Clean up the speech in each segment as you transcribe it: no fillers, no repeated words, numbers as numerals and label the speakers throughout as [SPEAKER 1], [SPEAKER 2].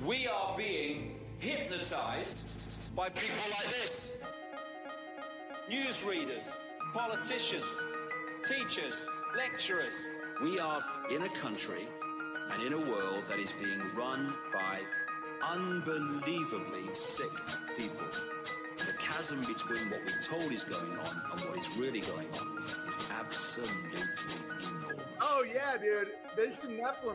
[SPEAKER 1] We are being hypnotized by people like this. Newsreaders, politicians, teachers, lecturers. We are in a country and in a world that is being run by unbelievably sick people. The chasm between what we're told is going on and what is really going on is absolutely enormous.
[SPEAKER 2] Oh yeah, dude. There's some Nephilim.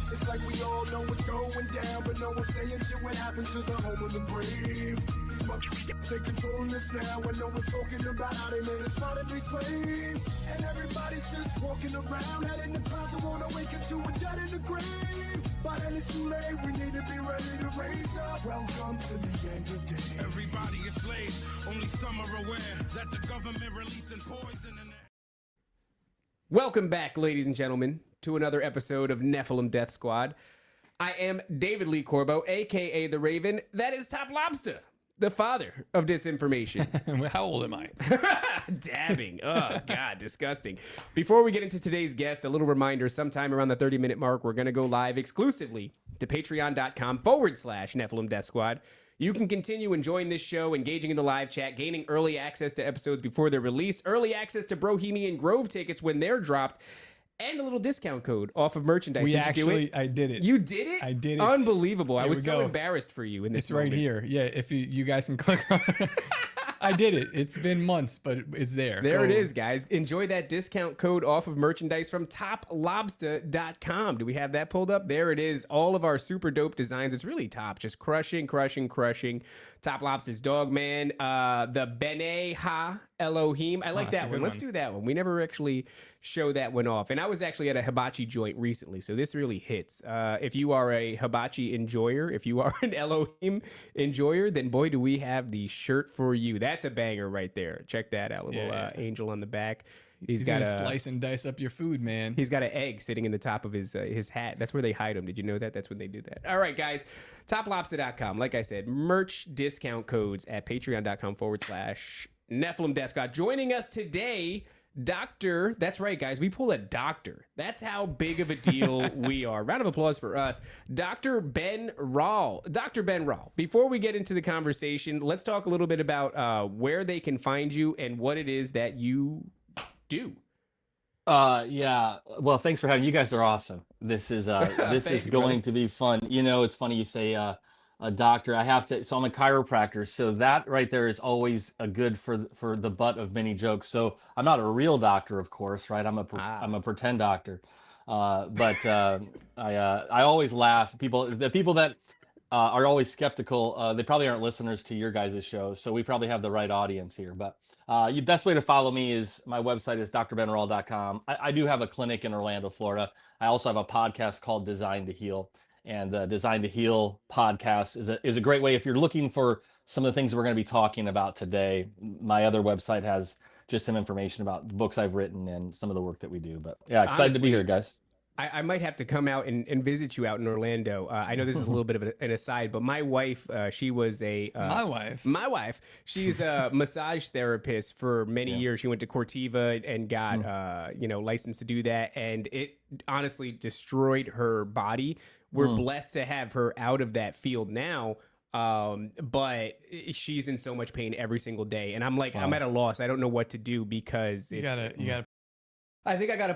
[SPEAKER 3] It's like we all know what's going down, but no one's saying shit what happened to the home of the brave. These motherfuckers, they controlling us now, and no one's talking about how they made us modern-day slaves. And everybody's just walking around, head in the clouds, and won't awaken to a dead in the grave. But then it's too late, we need to be ready to raise up. Welcome to the end of days.
[SPEAKER 4] Everybody is slaves, only some are aware that the government releasing poison in the...
[SPEAKER 5] Welcome back, ladies and gentlemen, to another episode of Nephilim Death Squad. I am David Lee Corbo, a.k.a. The Raven. That is Top Lobster, the father of disinformation.
[SPEAKER 6] How old am I?
[SPEAKER 5] Dabbing. Oh, God, disgusting. Before we get into today's guest, a little reminder, sometime around the 30-minute mark, we're going to go live exclusively to patreon.com/Nephilim Death Squad. You can continue enjoying this show, engaging in the live chat, gaining early access to episodes before they're released, early access to Bohemian Grove tickets when they're dropped, and a little discount code off of merchandise.
[SPEAKER 6] I did it.
[SPEAKER 5] You did it?
[SPEAKER 6] I did it.
[SPEAKER 5] Unbelievable. I
[SPEAKER 6] Here
[SPEAKER 5] was
[SPEAKER 6] we
[SPEAKER 5] so
[SPEAKER 6] go.
[SPEAKER 5] embarrassed for you in this
[SPEAKER 6] It's right
[SPEAKER 5] moment.
[SPEAKER 6] here. Yeah, if you guys can click on it. I did it. It's been months, but it's there.
[SPEAKER 5] There
[SPEAKER 6] Go.
[SPEAKER 5] it is, guys. Enjoy that discount code off of merchandise from toplobster.com. Do we have that pulled up? There it is. All of our super dope designs. It's really top. Just crushing. Top Lobster's Dogman. The Bene Ha Elohim. I like
[SPEAKER 6] that's
[SPEAKER 5] that
[SPEAKER 6] a
[SPEAKER 5] one.
[SPEAKER 6] good
[SPEAKER 5] Let's
[SPEAKER 6] one.
[SPEAKER 5] do that one. We never actually show that one off. And I was actually at a hibachi joint recently, so this really hits. If you are a hibachi enjoyer, if you are an Elohim enjoyer, then boy, do we have the shirt for you. That's a banger right there. Check that out. Little
[SPEAKER 6] Yeah.
[SPEAKER 5] angel on the back.
[SPEAKER 6] He's
[SPEAKER 5] got
[SPEAKER 6] gonna
[SPEAKER 5] a
[SPEAKER 6] slice and dice up your food, man.
[SPEAKER 5] He's got an egg sitting in the top of his hat. That's where they hide him. Did you know that? That's when they do that. All right, guys. Toplobster.com. Like I said, merch discount codes at patreon.com/Nephilim Death Squad. Joining us today, Dr. That's right, guys. We pull a doctor. That's how big of a deal we are. Round of applause for us. Dr. Ben Rall. Dr. Ben Rall. Before we get into the conversation, let's talk a little bit about where they can find you and what it is that you do.
[SPEAKER 7] Yeah. Well, thanks for having you guys. Are awesome. This is
[SPEAKER 5] Thank you,
[SPEAKER 7] going
[SPEAKER 5] brother.
[SPEAKER 7] to be fun. You know, it's funny you say a doctor. I have to. So I'm a chiropractor. So that right there is always a good for the butt of many jokes. So I'm not a real doctor, of course, right? I'm a pretend doctor. But I always laugh. The people that are always skeptical. They probably aren't listeners to your guys' show. So we probably have the right audience here. But the best way to follow me is my website is drbenrall.com. I do have a clinic in Orlando, Florida. I also have a podcast called Design to Heal. And the Design to Heal podcast is a great way if you're looking for some of the things we're going to be talking about today. My other website has just some information about the books I've written and some of the work that we do. But yeah, excited to be here, guys.
[SPEAKER 5] I might have to come out and visit you out in Orlando. I know this is a little bit of an aside, but my wife, she was a... My wife. She's a massage therapist for many years. She went to Cortiva and got, licensed to do that. And it honestly destroyed her body. We're blessed to have her out of that field now. But she's in so much pain every single day. And I'm like, I'm at a loss. I don't know what to do because
[SPEAKER 6] You gotta.
[SPEAKER 5] I think I gotta.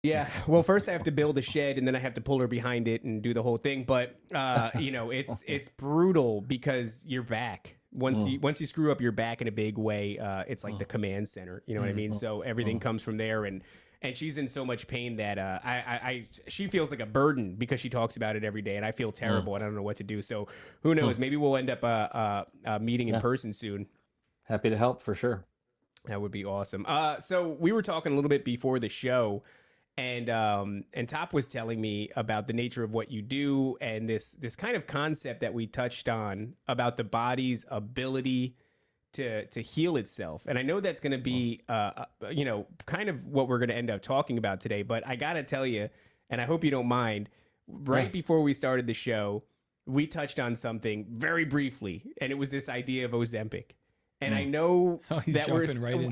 [SPEAKER 5] Yeah. Well, first I have to build a shed and then I have to pull her behind it and do the whole thing. But, it's brutal because your back, once you screw up your back in a big way, it's like the command center, you know what I mean? So everything comes from there. And she's in so much pain that she feels like a burden because she talks about it every day and I feel terrible and I don't know what to do. So who knows, maybe we'll end up meeting in person soon.
[SPEAKER 7] Happy to help for sure.
[SPEAKER 5] That would be awesome. So we were talking a little bit before the show. And Top was telling me about the nature of what you do and this kind of concept that we touched on about the body's ability to heal itself. And I know that's going to be, kind of what we're going to end up talking about today. But I got to tell you, and I hope you don't mind, right before we started the show, we touched on something very briefly, and it was this idea of Ozempic. And I know that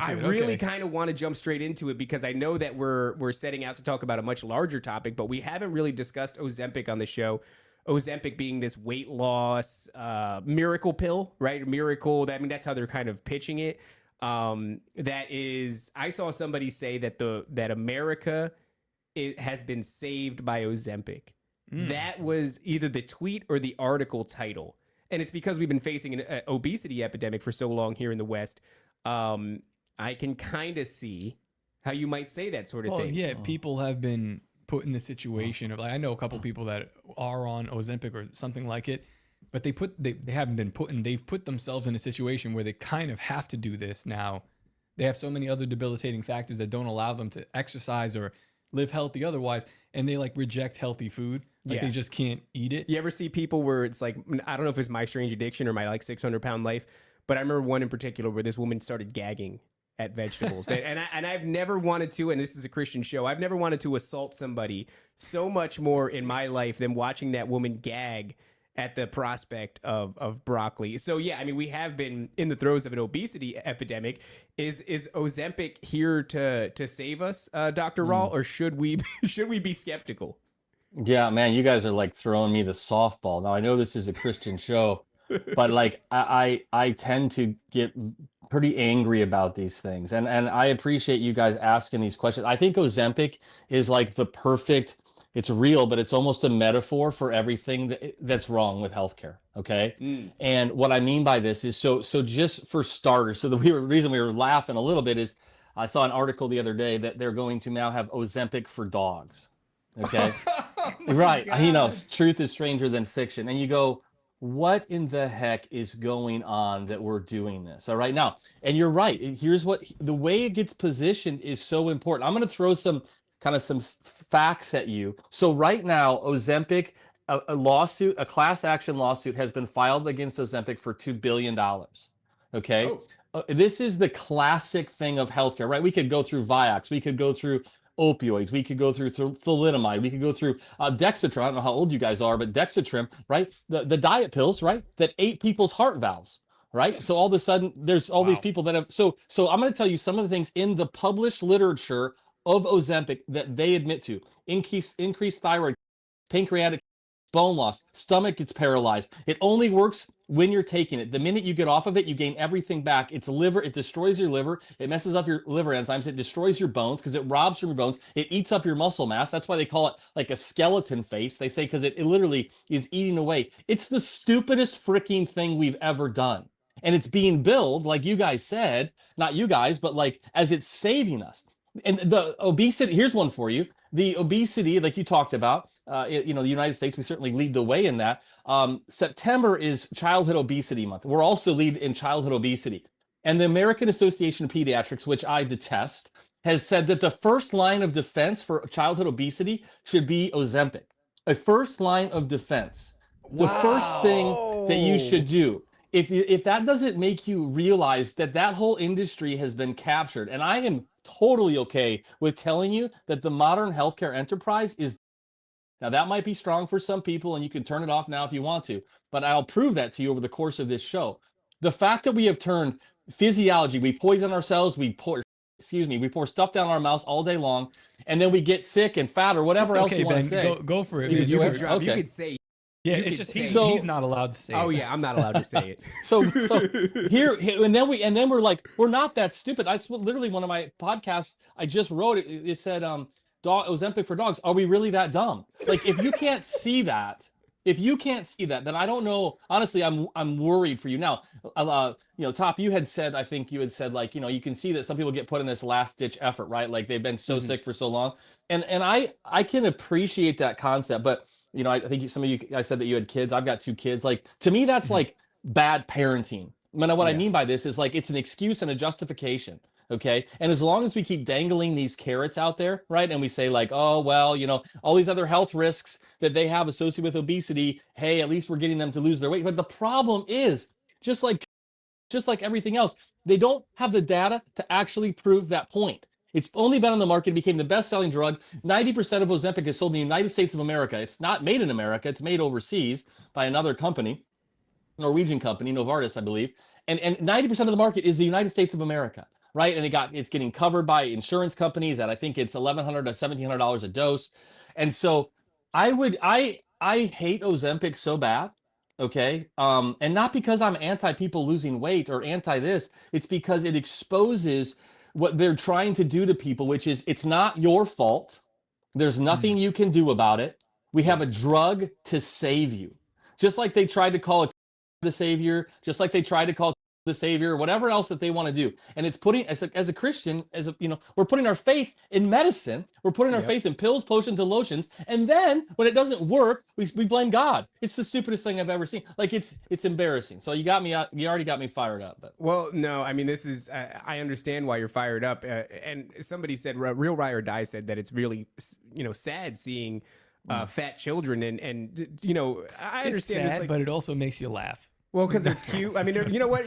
[SPEAKER 5] I really kind of want to jump straight into it because I know that we're setting out to talk about a much larger topic, but we haven't really discussed Ozempic on the show. Ozempic being this weight loss miracle pill, right? Miracle. I mean, that's how they're kind of pitching it. That is, I saw somebody say that America has been saved by Ozempic. That was either the tweet or the article title. And it's because we've been facing an obesity epidemic for so long here in the West. I can kind of see how you might say that sort of thing.
[SPEAKER 6] Yeah, people have been put in the situation of, like, I know a couple people that are on Ozempic or something like it, but they haven't been put in, they've put themselves in a situation where they kind of have to do this now. They have so many other debilitating factors that don't allow them to exercise or live healthy otherwise, and they like reject healthy food. Like they just can't eat it.
[SPEAKER 5] You ever see people where it's like, I don't know if it's My Strange Addiction or My like 600-Pound Life, but I remember one in particular where this woman started gagging at vegetables. and I've never wanted to, and this is a Christian show, I've never wanted to assault somebody so much more in my life than watching that woman gag at the prospect of broccoli. So yeah, I mean, we have been in the throes of an obesity epidemic. Is Ozempic here to save us, Dr. Rall, or should we be skeptical?
[SPEAKER 7] Yeah, man, you guys are like throwing me the softball. Now I know this is a Christian show, but like I tend to get pretty angry about these things. And I appreciate you guys asking these questions. I think Ozempic is like the perfect, it's real, but it's almost a metaphor for everything that's wrong with healthcare. Okay. And what I mean by this is, so just for starters, so the reason we were laughing a little bit is I saw an article the other day that they're going to now have Ozempic for dogs. Okay. Right. God. You know, truth is stranger than fiction. And you go, what in the heck is going on that we're doing this? All right. Now, and you're right. Here's what the way it gets positioned is so important. I'm going to throw some facts at you. So right now, Ozempic, a lawsuit, a class action lawsuit has been filed against Ozempic for $2 billion. Okay. This is the classic thing of healthcare, right? We could go through Vioxx. We could go through opioids. We could go through thalidomide. We could go through Dexatrim. I don't know how old you guys are, but Dexatrim, right? The diet pills, right? That ate people's heart valves, right? So all of a sudden, there's all these people that have. So I'm going to tell you some of the things in the published literature of Ozempic that they admit to: increased thyroid, pancreatic, bone loss, stomach gets paralyzed. It only works when you're taking it. The minute you get off of it, you gain everything back. It's liver. It destroys your liver. It messes up your liver enzymes. It destroys your bones because it robs from your bones. It eats up your muscle mass. That's why they call it like a skeleton face. They say because it literally is eating away. It's the stupidest freaking thing we've ever done. And it's being billed, like you guys said, not you guys, but like as it's saving us. And the obesity, here's one for you. The obesity, like you talked about, you know, the United States, we certainly lead the way in that. September is Childhood Obesity Month. We're also lead in childhood obesity. And the American Association of Pediatrics, which I detest, has said that the first line of defense for childhood obesity should be Ozempic. A first line of defense. Wow. The first thing that you should do. If that doesn't make you realize that whole industry has been captured, and I am totally okay with telling you that the modern healthcare enterprise is, now that might be strong for some people and you can turn it off now if you want to, but I'll prove that to you over the course of this show. The fact that we have turned physiology, we poison ourselves, we pour stuff down our mouths all day long, and then we get sick and fat or whatever else you want to say.
[SPEAKER 6] Go for it.
[SPEAKER 5] Dude, you could say.
[SPEAKER 6] Yeah, it's just he's not allowed to say it.
[SPEAKER 5] Oh yeah, I'm not allowed to say it.
[SPEAKER 7] so here and then we're like, we're not that stupid. That's what literally one of my podcasts I just wrote. It said Ozempic for dogs. Are we really that dumb? Like if you can't see that, then I don't know. Honestly, I'm worried for you now. You know, Top, you had said, I think you had said, like, you know, you can see that some people get put in this last ditch effort, right? Like they've been so sick for so long, and I can appreciate that concept, but you know, I think some of you guys said that you had kids. I've got 2 kids. Like to me, that's like bad parenting. What I mean by this is like it's an excuse and a justification. Okay. And as long as we keep dangling these carrots out there, right? And we say like, oh, well, you know, all these other health risks that they have associated with obesity, hey, at least we're getting them to lose their weight. But the problem is just like everything else, they don't have the data to actually prove that point. It's only been on the market. It became the best-selling drug. 90% of Ozempic is sold in the United States of America. It's not made in America. It's made overseas by another company, Norwegian company, Novartis, I believe. And 90% of the market is the United States of America, right? And it's getting covered by insurance companies at, I think it's $1,100 to $1,700 a dose. And so I I hate Ozempic so bad. Okay. And not because I'm anti people losing weight or anti this, it's because it exposes what they're trying to do to people, which is it's not your fault. There's nothing you can do about it. We have a drug to save you. Just like they tried to call it the savior, just like they tried to call the savior, whatever else that they want to do. And it's putting, as a Christian, we're putting our faith in medicine. We're putting our faith in pills, potions, and lotions. And then when it doesn't work, we blame God. It's the stupidest thing I've ever seen. Like it's embarrassing. So you already got me fired up. But
[SPEAKER 5] Well, no, I mean, this is, I understand why you're fired up. And somebody said, Real Rye or Die said that it's really, sad seeing fat children. And I understand.
[SPEAKER 6] It's sad, but it also makes you laugh.
[SPEAKER 5] Well, because they're cute. I mean, you know what?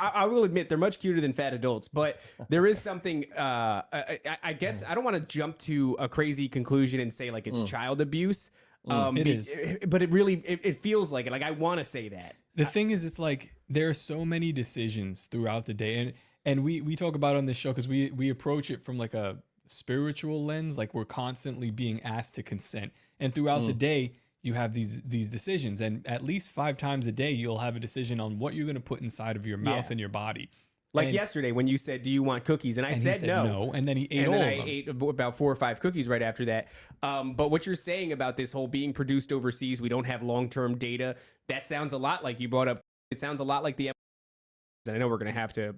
[SPEAKER 5] I will admit they're much cuter than fat adults, but there is something. I guess I don't want to jump to a crazy conclusion and say like it's child abuse.
[SPEAKER 6] It is,
[SPEAKER 5] but it really it feels like it. Like I want to say that.
[SPEAKER 6] The thing is, it's like there are so many decisions throughout the day, and we talk about it on this show because we approach it from like a spiritual lens. Like we're constantly being asked to consent, and throughout the day, you have these decisions, and at least 5 times a day, you'll have a decision on what you're going to put inside of your mouth and your body.
[SPEAKER 5] Like yesterday when you said, "Do you want cookies?" and I said no,
[SPEAKER 6] and then he ate
[SPEAKER 5] and
[SPEAKER 6] all
[SPEAKER 5] then
[SPEAKER 6] of
[SPEAKER 5] I
[SPEAKER 6] them.
[SPEAKER 5] ate about 4 or 5 cookies right after that. But what you're saying about this whole being produced overseas, we don't have long-term data. That sounds a lot like you brought up. It sounds a lot like the. And I know we're going to have to,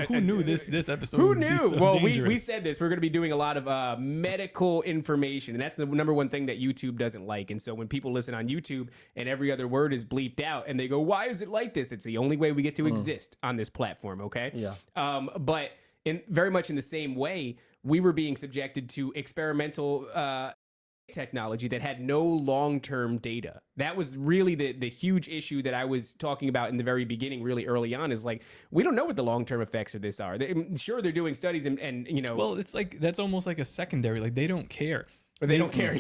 [SPEAKER 6] who knew this episode?
[SPEAKER 5] Who
[SPEAKER 6] would be
[SPEAKER 5] knew?
[SPEAKER 6] so
[SPEAKER 5] Well, we
[SPEAKER 6] dangerous?
[SPEAKER 5] said this. We're going to be doing a lot of medical information, and that's the number one thing that YouTube doesn't like. And so when people listen on YouTube and every other word is bleeped out, and they go, "Why is it like this?" It's the only way we get to exist on this platform. Okay.
[SPEAKER 7] Yeah.
[SPEAKER 5] But very much in the same way, we were being subjected to experimental technology that had no long-term data. That was really the huge issue that I was talking about in the very beginning, really early on, is like, we don't know what the long-term effects of this are. Sure, they're doing studies and
[SPEAKER 6] Well, it's like, that's almost like a secondary, like they don't care.
[SPEAKER 5] They don't care.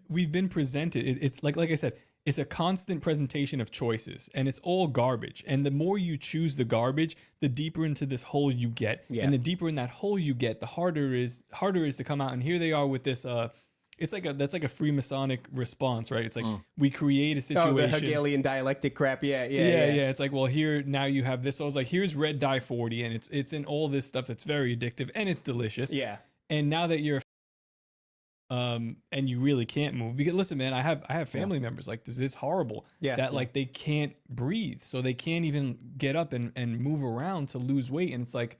[SPEAKER 6] we've been presented. It's like I said, it's a constant presentation of choices, and it's all garbage. And the more you choose the garbage, the deeper into this hole you get.
[SPEAKER 5] Yeah.
[SPEAKER 6] And the deeper in that hole you get, the harder it is to come out. And here they are with this, that's like a Freemasonic response, right? It's like we create a situation.
[SPEAKER 5] Oh, the Hegelian dialectic crap. Yeah.
[SPEAKER 6] It's like, well, here now you have this. So I was like, here's red dye 40, and it's in all this stuff that's very addictive and it's delicious.
[SPEAKER 5] Yeah.
[SPEAKER 6] And now that you're and you really can't move, because listen, man, I have family members like this. It's horrible. That like they can't breathe, so they can't even get up and move around to lose weight. And it's like,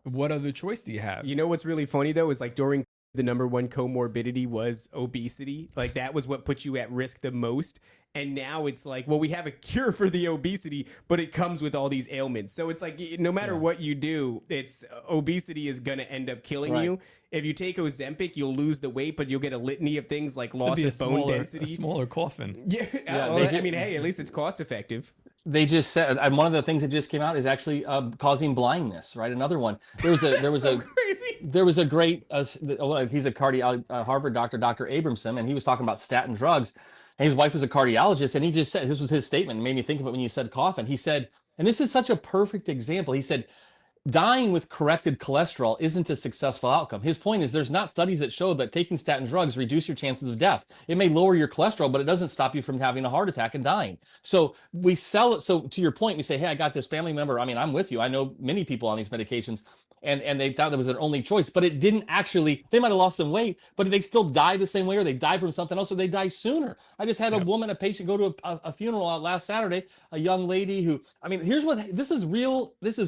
[SPEAKER 6] what other choice do you have?
[SPEAKER 5] You know what's really funny though is like during the number one comorbidity was obesity. Like that was what put you at risk the most. And now it's like, well, we have a cure for the obesity, but it comes with all these ailments. So it's like, no matter what you do, it's obesity is going to end up killing you. If you take Ozempic, you'll lose the weight, but you'll get a litany of things like loss of bone density.
[SPEAKER 6] A smaller coffin.
[SPEAKER 5] Yeah. Well, I mean, hey, at least it's cost effective.
[SPEAKER 7] They just said, and one of the things that just came out is actually causing blindness, right? Another one. There was a great, he's a Harvard doctor, Dr. Abramson, and he was talking about statin drugs. And his wife was a cardiologist, and he just said, this was his statement, and made me think of it when you said coffin. He said, and this is such a perfect example. He said, dying with corrected cholesterol isn't a successful outcome. His point is there's not studies that show that taking statin drugs reduce your chances of death. It may lower your cholesterol, but it doesn't stop you from having a heart attack and dying. So we sell it. So to your point, we say, hey, I got this family member. I mean, I'm with you. I know many people on these medications, and they thought that was their only choice, but it didn't actually. They might have lost some weight, but they still die the same way, or they die from something else, or they die sooner. I just had a patient go to a funeral last Saturday, a young lady who, I mean, this is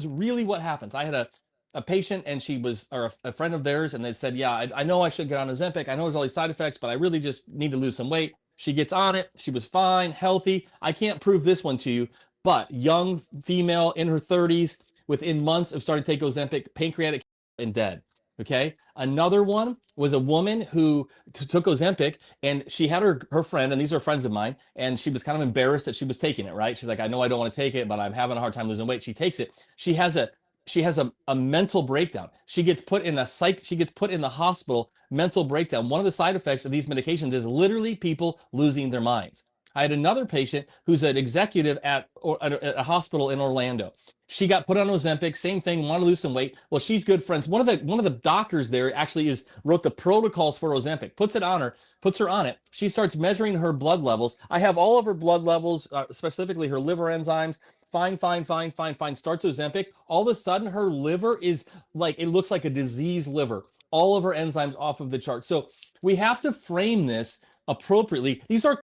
[SPEAKER 7] really what happens. I had a patient, and she was, or a friend of theirs, and they said, yeah, I know I should get on Ozempic. I know there's all these side effects, but I really just need to lose some weight. She gets on it. She was fine, healthy. I can't prove this one to you, but young female in her 30s, within months of starting to take Ozempic, pancreatic and dead. Okay. Another one was a woman who took Ozempic, and she had her friend, and these are friends of mine, and she was kind of embarrassed that she was taking it, right? She's like, I know I don't want to take it, but I'm having a hard time losing weight. She takes it. She has a mental breakdown. She gets put in the hospital, mental breakdown. One of the side effects of these medications is literally people losing their minds. I had another patient who's an executive at a hospital in Orlando. She got put on Ozempic, same thing, wanted to lose some weight. Well, she's good friends. One of the doctors there actually wrote the protocols for Ozempic, puts her on it. She starts measuring her blood levels. I have all of her blood levels, specifically her liver enzymes. Fine. Starts Ozempic. All of a sudden, her liver is like, it looks like a diseased liver. All of her enzymes off of the chart. So we have to frame this appropriately. These are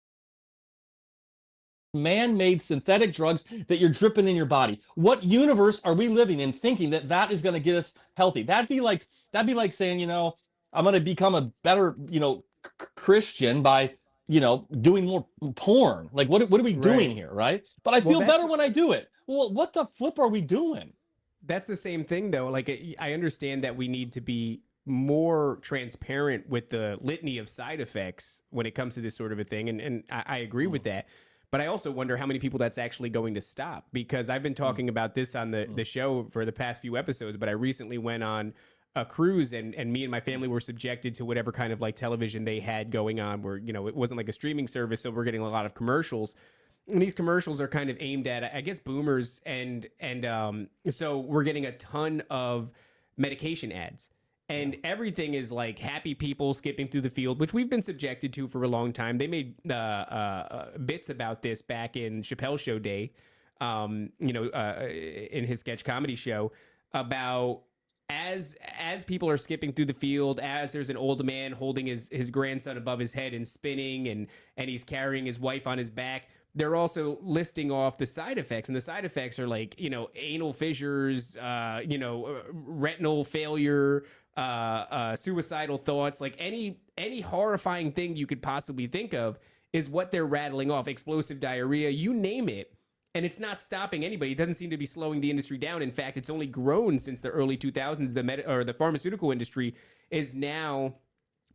[SPEAKER 7] man-made synthetic drugs that you're dripping in your body. What universe are we living in thinking that is going to get us healthy? That'd be like saying, I'm going to become a better, Christian by, doing more porn. Like, what are we doing here, right? But I feel better when I do it. Well, what the flip are we doing?
[SPEAKER 5] That's the same thing, though. Like, I understand that we need to be more transparent with the litany of side effects when it comes to this sort of a thing. And I agree with that. But I also wonder how many people that's actually going to stop, because I've been talking about this on the show for the past few episodes, but I recently went on a cruise and me and my family were subjected to whatever kind of like television they had going on where, it wasn't like a streaming service. So we're getting a lot of commercials, and these commercials are kind of aimed at, I guess, boomers. And so we're getting a ton of medication ads. And everything is like happy people skipping through the field, which we've been subjected to for a long time. They made bits about this back in Chappelle's Show day, in his sketch comedy show, about as people are skipping through the field, as there's an old man holding his grandson above his head and spinning, and he's carrying his wife on his back. They're also listing off the side effects, and the side effects are like, anal fissures, retinal failure, suicidal thoughts, like any horrifying thing you could possibly think of is what they're rattling off. Explosive diarrhea, you name it. And it's not stopping anybody. It doesn't seem to be slowing the industry down. In fact, it's only grown since the early 2000s. The pharmaceutical industry is now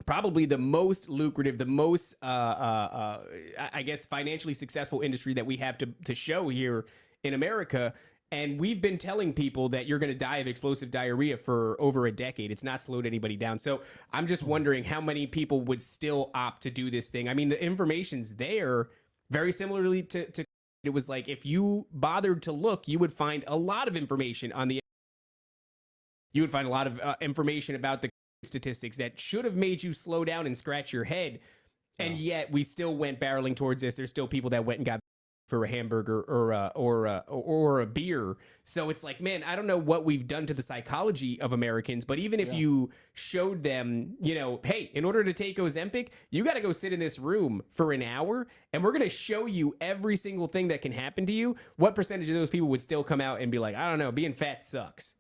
[SPEAKER 5] probably the most lucrative, the most, I guess, financially successful industry that we have to show here in America. And we've been telling people that you're going to die of explosive diarrhea for over a decade. It's not slowed anybody down. So I'm just wondering how many people would still opt to do this thing. I mean, the information's there, very similarly to it was like, if you bothered to look, you would find a lot of information on the, you would find a lot of information about the statistics that should have made you slow down and scratch your head. And yet we still went barreling towards this. There's still people that went and got for a hamburger or a beer. So it's like, man, I don't know what we've done to the psychology of Americans, but even if you showed them, hey, in order to take Ozempic, you got to go sit in this room for an hour and we're going to show you every single thing that can happen to you. What percentage of those people would still come out and be like, I don't know, being fat sucks?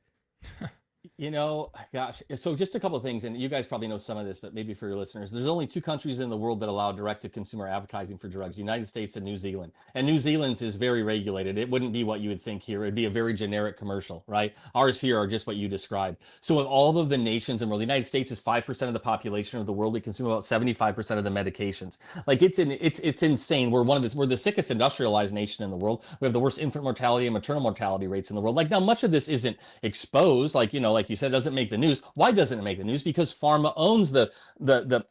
[SPEAKER 7] Gosh. So just a couple of things, and you guys probably know some of this, but maybe for your listeners, there's only 2 countries in the world that allow direct-to-consumer advertising for drugs: United States and New Zealand. And New Zealand's is very regulated. It wouldn't be what you would think here. It'd be a very generic commercial, right? Ours here are just what you described. So with all of the nations in the world, the United States is 5% of the population of the world. We consume about 75% of the medications. Like, it's insane. We're the sickest industrialized nation in the world. We have the worst infant mortality and maternal mortality rates in the world. Like, now much of this isn't exposed, like you said, it doesn't make the news. Why doesn't it make the news? Because pharma owns the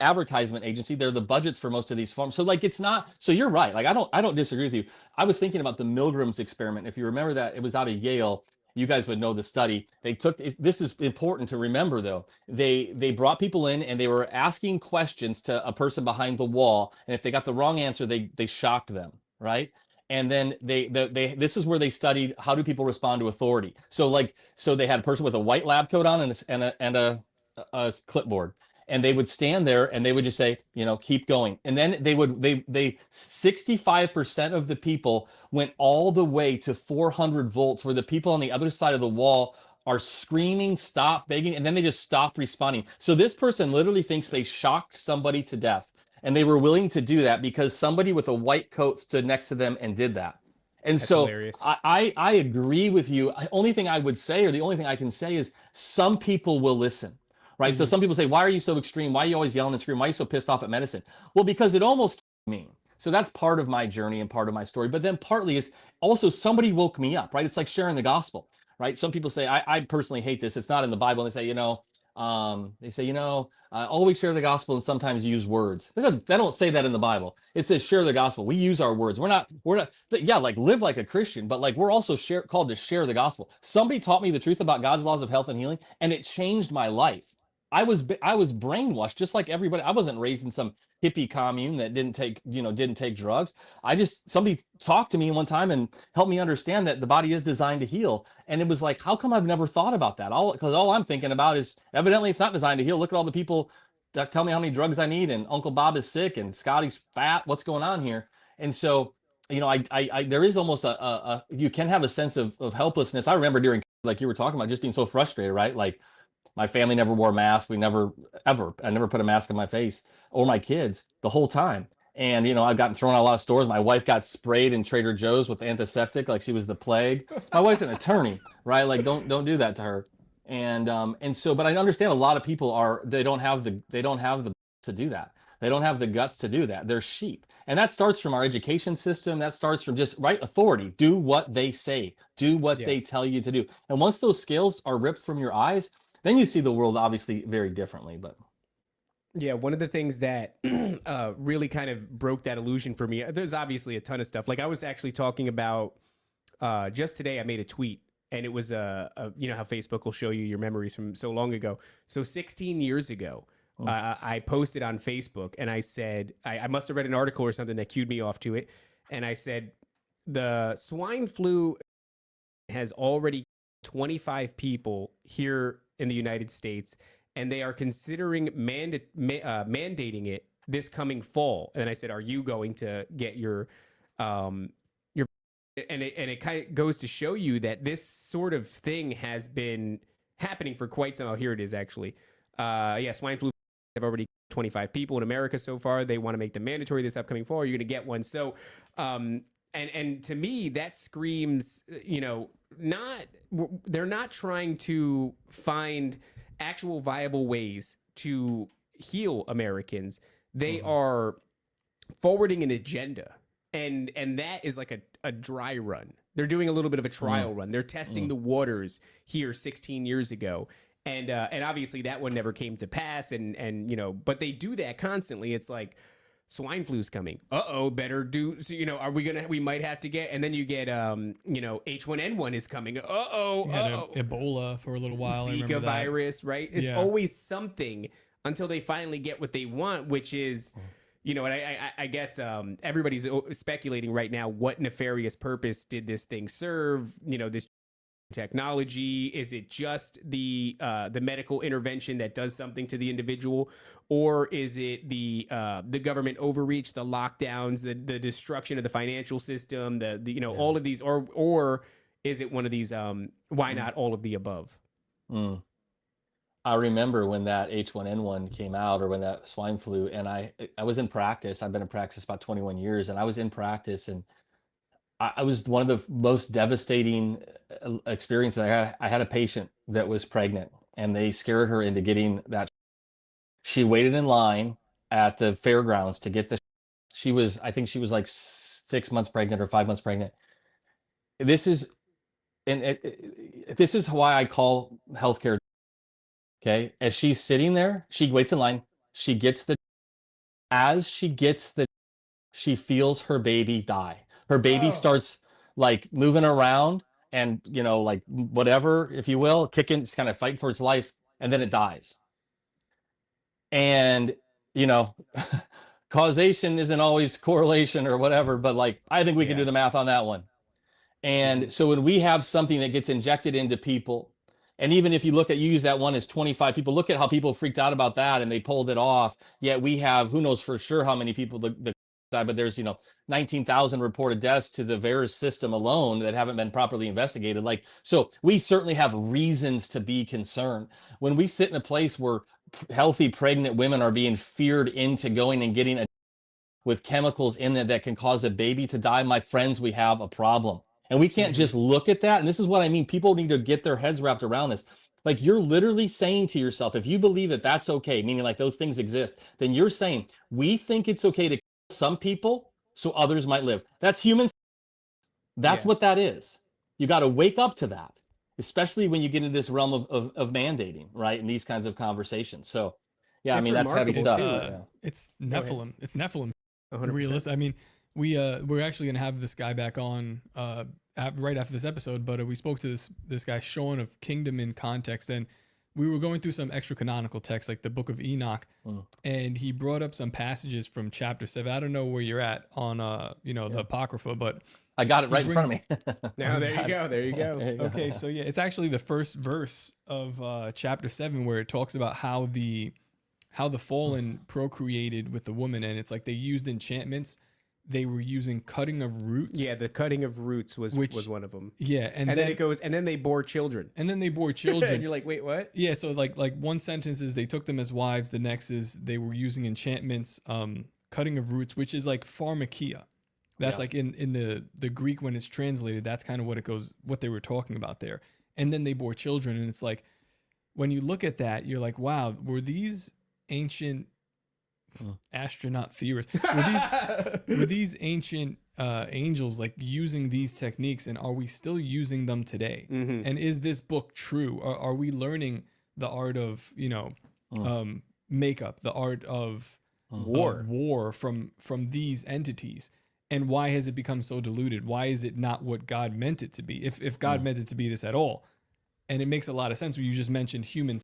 [SPEAKER 7] advertisement agency. They're the budgets for most of these farms. So like, it's not, so you're right. Like, I don't disagree with you. I was thinking about the Milgram's experiment. If you remember that, it was out of Yale. You guys would know the study. They took, this is important to remember though. They brought people in and they were asking questions to a person behind the wall. And if they got the wrong answer, they shocked them, right? And then this is where they studied how do people respond to authority. So they had a person with a white lab coat on and a clipboard, and they would stand there and they would just say, keep going. And then they 65% of the people went all the way to 400 volts, where the people on the other side of the wall are screaming, stop, begging, and then they just stop responding. So this person literally thinks they shocked somebody to death. And they were willing to do that because somebody with a white coat stood next to them and did that. And that's so I agree with you. The only thing I would say, or the only thing I can say, is some people will listen, right? Mm-hmm. So some people say, why are you so extreme? Why are you always yelling and screaming? Why are you so pissed off at medicine? Well, because it almost me. So that's part of my journey and part of my story. But then partly is also somebody woke me up, right? It's like sharing the gospel, right? Some people say, I personally hate this. It's not in the Bible. And they say, They say, always share the gospel and sometimes use words. They don't say that in the Bible. It says share the gospel. We use our words. We're not, yeah, like live like a Christian, but like we're also called to share the gospel. Somebody taught me the truth about God's laws of health and healing, and it changed my life. I was brainwashed just like everybody. I wasn't raised in some hippie commune that didn't take drugs. Somebody talked to me one time and helped me understand that the body is designed to heal. And it was like, how come I've never thought about that? Because all I'm thinking about is evidently it's not designed to heal. Look at all the people that tell me how many drugs I need, and Uncle Bob is sick and Scotty's fat. What's going on here? And so, there is almost you can have a sense of helplessness. I remember during, like you were talking about, just being so frustrated, right? Like, my family never wore a mask. I never put a mask on my face or my kids the whole time. And, I've gotten thrown out a lot of stores. My wife got sprayed in Trader Joe's with antiseptic like she was the plague. My wife's an attorney, right? Like, don't do that to her. And so, but I understand a lot of people they don't have the to do that. They don't have the guts to do that. They're sheep. And that starts from our education system. That starts from just authority. Do what they say. Do what they tell you to do. And once those scales are ripped from your eyes, then you see the world obviously very differently. But
[SPEAKER 5] yeah, one of the things that really kind of broke that illusion for me, there's obviously a ton of stuff. Like I was actually talking about just today, I made a tweet, and it was how Facebook will show you your memories from so long ago. So 16 years ago, I posted on Facebook, and I said, I must have read an article or something that cued me off to it. And I said, the swine flu has already 25 people here in the United States, and they are considering mandating it this coming fall. And I said, are you going to get your and it kind of goes to show you that this sort of thing has been happening for quite some. Oh, here it is actually. Swine flu have already 25 people in America so far. They want to make them mandatory this upcoming fall. You're going to get one. So, and to me, that screams, they're not trying to find actual viable ways to heal Americans. They are forwarding an agenda, and that is like a dry run. They're doing a little bit of a trial run. They're testing the waters here 16 years ago. And obviously that one never came to pass. But they do that constantly. It's like, swine flu's coming. Better do. So, we might have to get, and then you get, H1N1 is coming.
[SPEAKER 6] Ebola for a little while.
[SPEAKER 5] Zika virus, right? It's always something until they finally get what they want, which is, and I guess everybody's speculating right now, what nefarious purpose did this thing serve? This technology, is it just the medical intervention that does something to the individual, or is it the government overreach, the lockdowns, the destruction of the financial system, all of these, or is it one of these why not all of the above?
[SPEAKER 7] I remember when that H1N1 came out, or when that swine flu, and I was in practice. I've been in practice about 21 years, and I was in practice, and I was one of the most devastating experiences I had a patient that was pregnant, and they scared her into getting that. She waited in line at the fairgrounds to get the. I think she was like 6 months pregnant or 5 months pregnant. This is why I call healthcare. Okay, as she's sitting there, she waits in line. She gets the. As she gets the, she feels her baby die. Her baby starts like moving around and, like whatever, if you will, kicking, just kind of fighting for its life. And then it dies. And, causation isn't always correlation or whatever, but like, I think we can do the math on that one. And so when we have something that gets injected into people, and even if you use that one as 25 people, look at how people freaked out about that and they pulled it off. Yet we have, who knows for sure how many people but there's 19,000 reported deaths to the VAERS system alone that haven't been properly investigated. So we certainly have reasons to be concerned. When we sit in a place where healthy pregnant women are being feared into going and getting with chemicals in there that can cause a baby to die, my friends, we have a problem. And we can't just look at that. And this is what I mean. People need to get their heads wrapped around this. Like, you're literally saying to yourself, if you believe that that's okay, meaning like those things exist, then you're saying, we think it's okay to kill some people so others might live. That's human. That's what that is. You got to wake up to that. especially when you get into this realm of mandating, right? And these kinds of conversations. So yeah, I
[SPEAKER 5] It's
[SPEAKER 7] mean, that's heavy stuff.
[SPEAKER 5] remarkable, too.
[SPEAKER 6] It's Nephilim. It's Nephilim.
[SPEAKER 5] 100%.
[SPEAKER 6] Realist. I mean, we're actually gonna have this guy back on right after this episode, but we spoke to this guy Sean of Kingdom in Context, and we were going through some extra canonical texts like the Book of Enoch, and he brought up some passages from chapter 7. I don't know where you're at on the Apocrypha, but
[SPEAKER 7] I got it right in front of me.
[SPEAKER 5] No, there you go. There you go.
[SPEAKER 6] okay, so yeah, it's actually the first verse of chapter 7 where it talks about how the fallen procreated with the woman, and it's like they used enchantments. They were using cutting of roots.
[SPEAKER 5] Yeah, the cutting of roots was one of them.
[SPEAKER 6] Yeah,
[SPEAKER 5] and then it goes, and then they bore children.
[SPEAKER 6] And then they bore children.
[SPEAKER 5] And you're like, wait, what?
[SPEAKER 6] Yeah, so like one sentence is they took them as wives. The next is they were using enchantments, cutting of roots, which is like pharmakia. That's like in the Greek when it's translated, that's kind of what they were talking about there. And then they bore children, and it's like when you look at that, you're like, wow, were these ancient astronaut theorists, were these ancient angels like using these techniques, and are we still using them today? And is this book true? Are we learning the art of makeup, the art of war from these entities? And why has it become so diluted? Why is it not what God meant it to be? If God meant it to be this at all? And it makes a lot of sense when you just mentioned humans,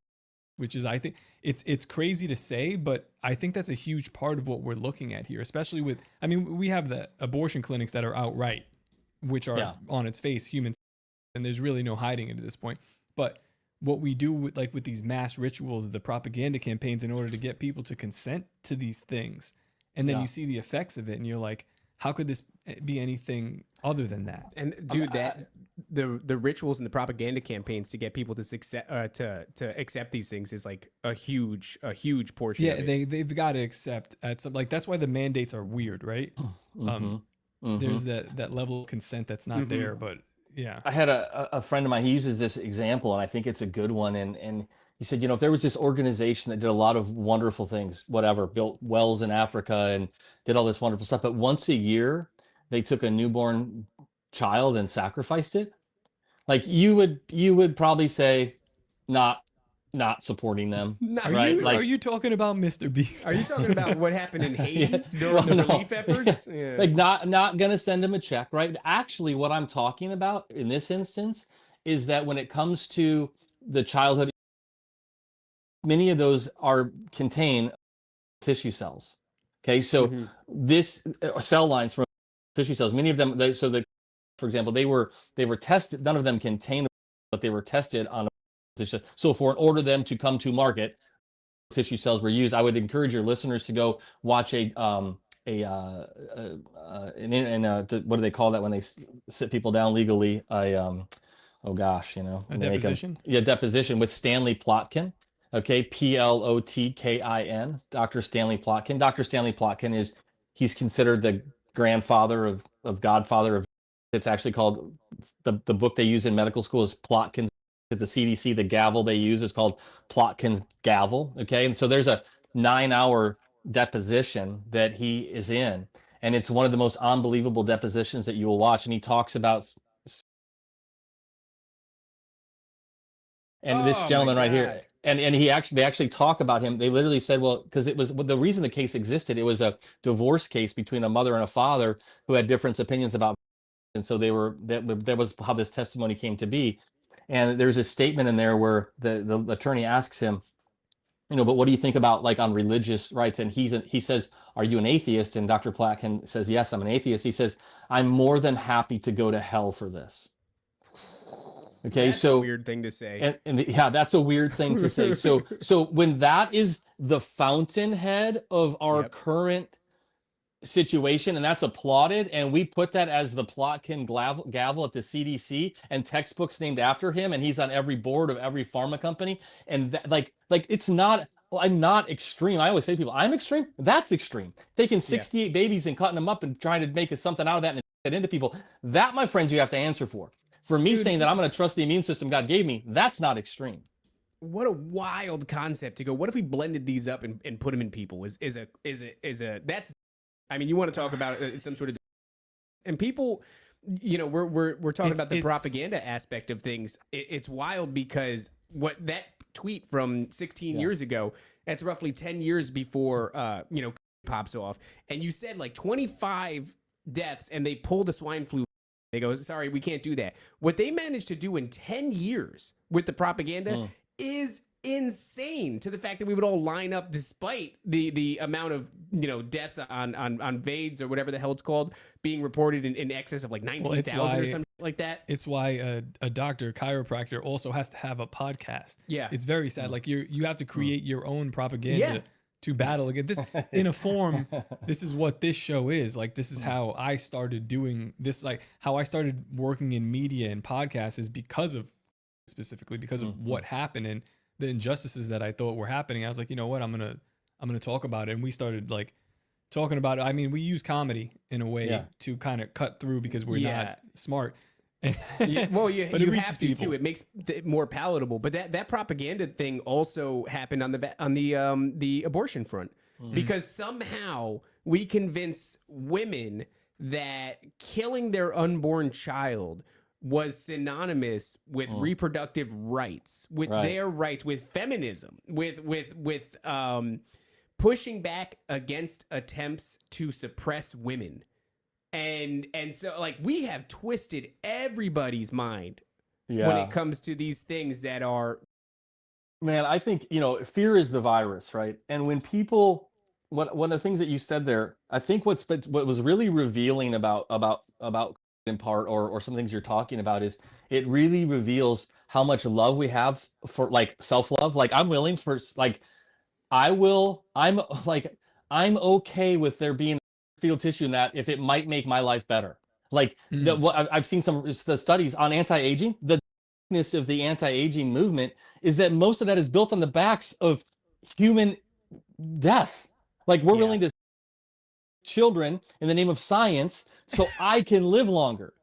[SPEAKER 6] which is, I think it's crazy to say, but I think that's a huge part of what we're looking at here, especially with, I mean, we have the abortion clinics that are outright, which are on its face humans, and there's really no hiding it at this point. But what we do with these mass rituals, the propaganda campaigns, in order to get people to consent to these things, and then you see the effects of it, and you're like, how could this be anything other than that?
[SPEAKER 5] And dude, the rituals and the propaganda campaigns to get people to accept these things is like a huge portion.
[SPEAKER 6] Yeah,
[SPEAKER 5] of it.
[SPEAKER 6] they've got to accept at some, like, that's why the mandates are weird, right? There's that level of consent that's not there, but yeah.
[SPEAKER 7] I had a friend of mine, he uses this example, and I think it's a good one. And he said, if there was this organization that did a lot of wonderful things, whatever, built wells in Africa and did all this wonderful stuff, but once a year they took a newborn child and sacrificed it, like you would probably say, not supporting them.
[SPEAKER 6] Are you talking about Mr. Beast?
[SPEAKER 5] Are you talking about what happened in Haiti during the relief efforts? Yeah.
[SPEAKER 7] Like not gonna send them a check, right? Actually, what I'm talking about in this instance is that when it comes to the childhood, many of those contain tissue cells. Okay, so this cell lines from tissue cells, many of them, for example, they were tested. None of them contain, but they were tested on tissue. So in order them to come to market, tissue cells were used. I would encourage your listeners to go watch what do they call that when they sit people down legally? A
[SPEAKER 6] deposition.
[SPEAKER 7] Deposition with Stanley Plotkin. Okay, Plotkin, Dr. Stanley Plotkin. Dr. Stanley Plotkin he's considered the grandfather of Godfather of. It's actually called, the book they use in medical school is Plotkin's. At the CDC, the gavel they use is called Plotkin's gavel. Okay, and so there's a 9-hour deposition that he is in, and it's one of the most unbelievable depositions that you will watch. And he talks about, and this gentleman right here. And they actually talk about him. They literally said, well, because it was the reason the case existed. It was a divorce case between a mother and a father who had different opinions about, and so that was how this testimony came to be. And there's a statement in there where the attorney asks him, but what do you think about, like, on religious rights? And he says, are you an atheist? And Dr. Plotkin says, yes, I'm an atheist. He says, I'm more than happy to go to hell for this. Okay,
[SPEAKER 5] that's a weird thing to say.
[SPEAKER 7] And that's a weird thing to say. So when that is the fountainhead of our current situation, and that's applauded, and we put that as the Plotkin gavel at the CDC, and textbooks named after him, and he's on every board of every pharma company, and that, like it's not. I'm not extreme. I always say to people, I'm extreme. That's extreme. Taking 68 babies and cutting them up and trying to make something out of that and get into people. That, my friends, you have to answer for. For me, saying that I'm going to trust the immune system God gave me, that's not extreme.
[SPEAKER 5] What a wild concept to go. What if we blended these up and put them in people? Is a that's. I mean, you want to talk about some sort of, and people, we're talking about the
[SPEAKER 6] It's
[SPEAKER 5] propaganda aspect of things. It's wild because what that tweet from 16 years ago, that's roughly 10 years before pops off, and you said like 25 deaths, and they pulled the swine flu. They go, sorry, we can't do that. What they managed to do in 10 years with the propaganda is insane, to the fact that we would all line up despite the amount of deaths on VAIDS or whatever the hell it's called being reported in excess of like 19,000 or something like that.
[SPEAKER 6] It's why a doctor, chiropractor, also has to have a podcast.
[SPEAKER 5] Yeah,
[SPEAKER 6] it's very sad. Like you have to create your own propaganda to battle against this in a form. This is what this show is. Like, this is how I started doing this. Like, how I started working in media and podcasts is specifically because of what happened and the injustices that I thought were happening. I was like, you know what, I'm gonna talk about it. And we started like talking about it. I mean, we use comedy in a way to kind of cut through because we're not smart.
[SPEAKER 5] Well, you have to too. It makes it more palatable. But that propaganda thing also happened on the abortion front, because somehow we convince women that killing their unborn child was synonymous with reproductive rights, with their rights, with feminism, with pushing back against attempts to suppress women. And so, like, we have twisted everybody's mind when it comes to these things that are.
[SPEAKER 7] Man, I think, fear is the virus, right? And when people, one of the things that you said there, I think what was really revealing about in part, or some things you're talking about, is it really reveals how much love we have for like self-love. Like, I'm willing for like, I'm okay with there being fetal tissue in that if it might make my life better. Like I've seen the studies on anti-aging. The weakness of the anti-aging movement is that most of that is built on the backs of human death. Like, we're willing to children in the name of science so I can live longer,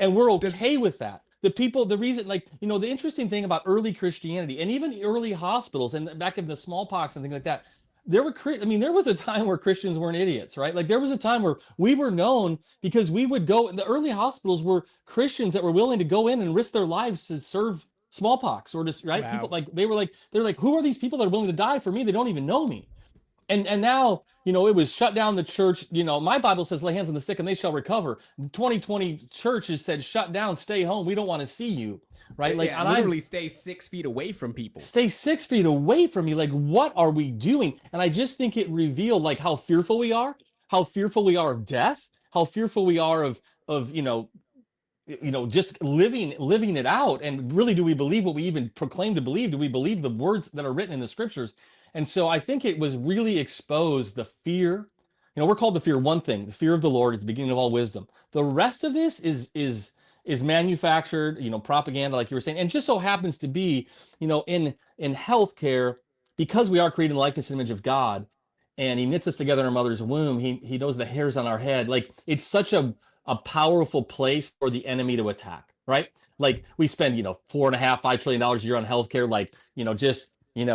[SPEAKER 7] and we're okay with that. The reason, like, the interesting thing about early Christianity and even the early hospitals and back in the smallpox and things like that, there was a time where Christians weren't idiots, right? Like, there was a time where we were known because we would go, the early hospitals were Christians that were willing to go in and risk their lives to serve smallpox, or just, right? Wow. People they're like, who are these people that are willing to die for me? They don't even know me. And now, it was shut down the church. My Bible says, lay hands on the sick and they shall recover. 2020 church has said, shut down, stay home. We don't want to see you. Right? Like,
[SPEAKER 5] and literally stay 6 feet away from people.
[SPEAKER 7] Stay 6 feet away from me. Like, what are we doing? And I just think it revealed like how fearful we are of death, how fearful we are of just living it out. And really, do we believe what we even proclaim to believe? Do we believe the words that are written in the scriptures? And so I think it was really exposed the fear. We're called to fear one thing. The fear of the Lord is the beginning of all wisdom. The rest of this is manufactured, propaganda, like you were saying. And just so happens to be, in healthcare, because we are created in the likeness and image of God, and he knits us together in our mother's womb. He knows the hairs on our head. Like, it's such a powerful place for the enemy to attack, right? Like, we spend, $4.5-5 trillion a year on healthcare, like,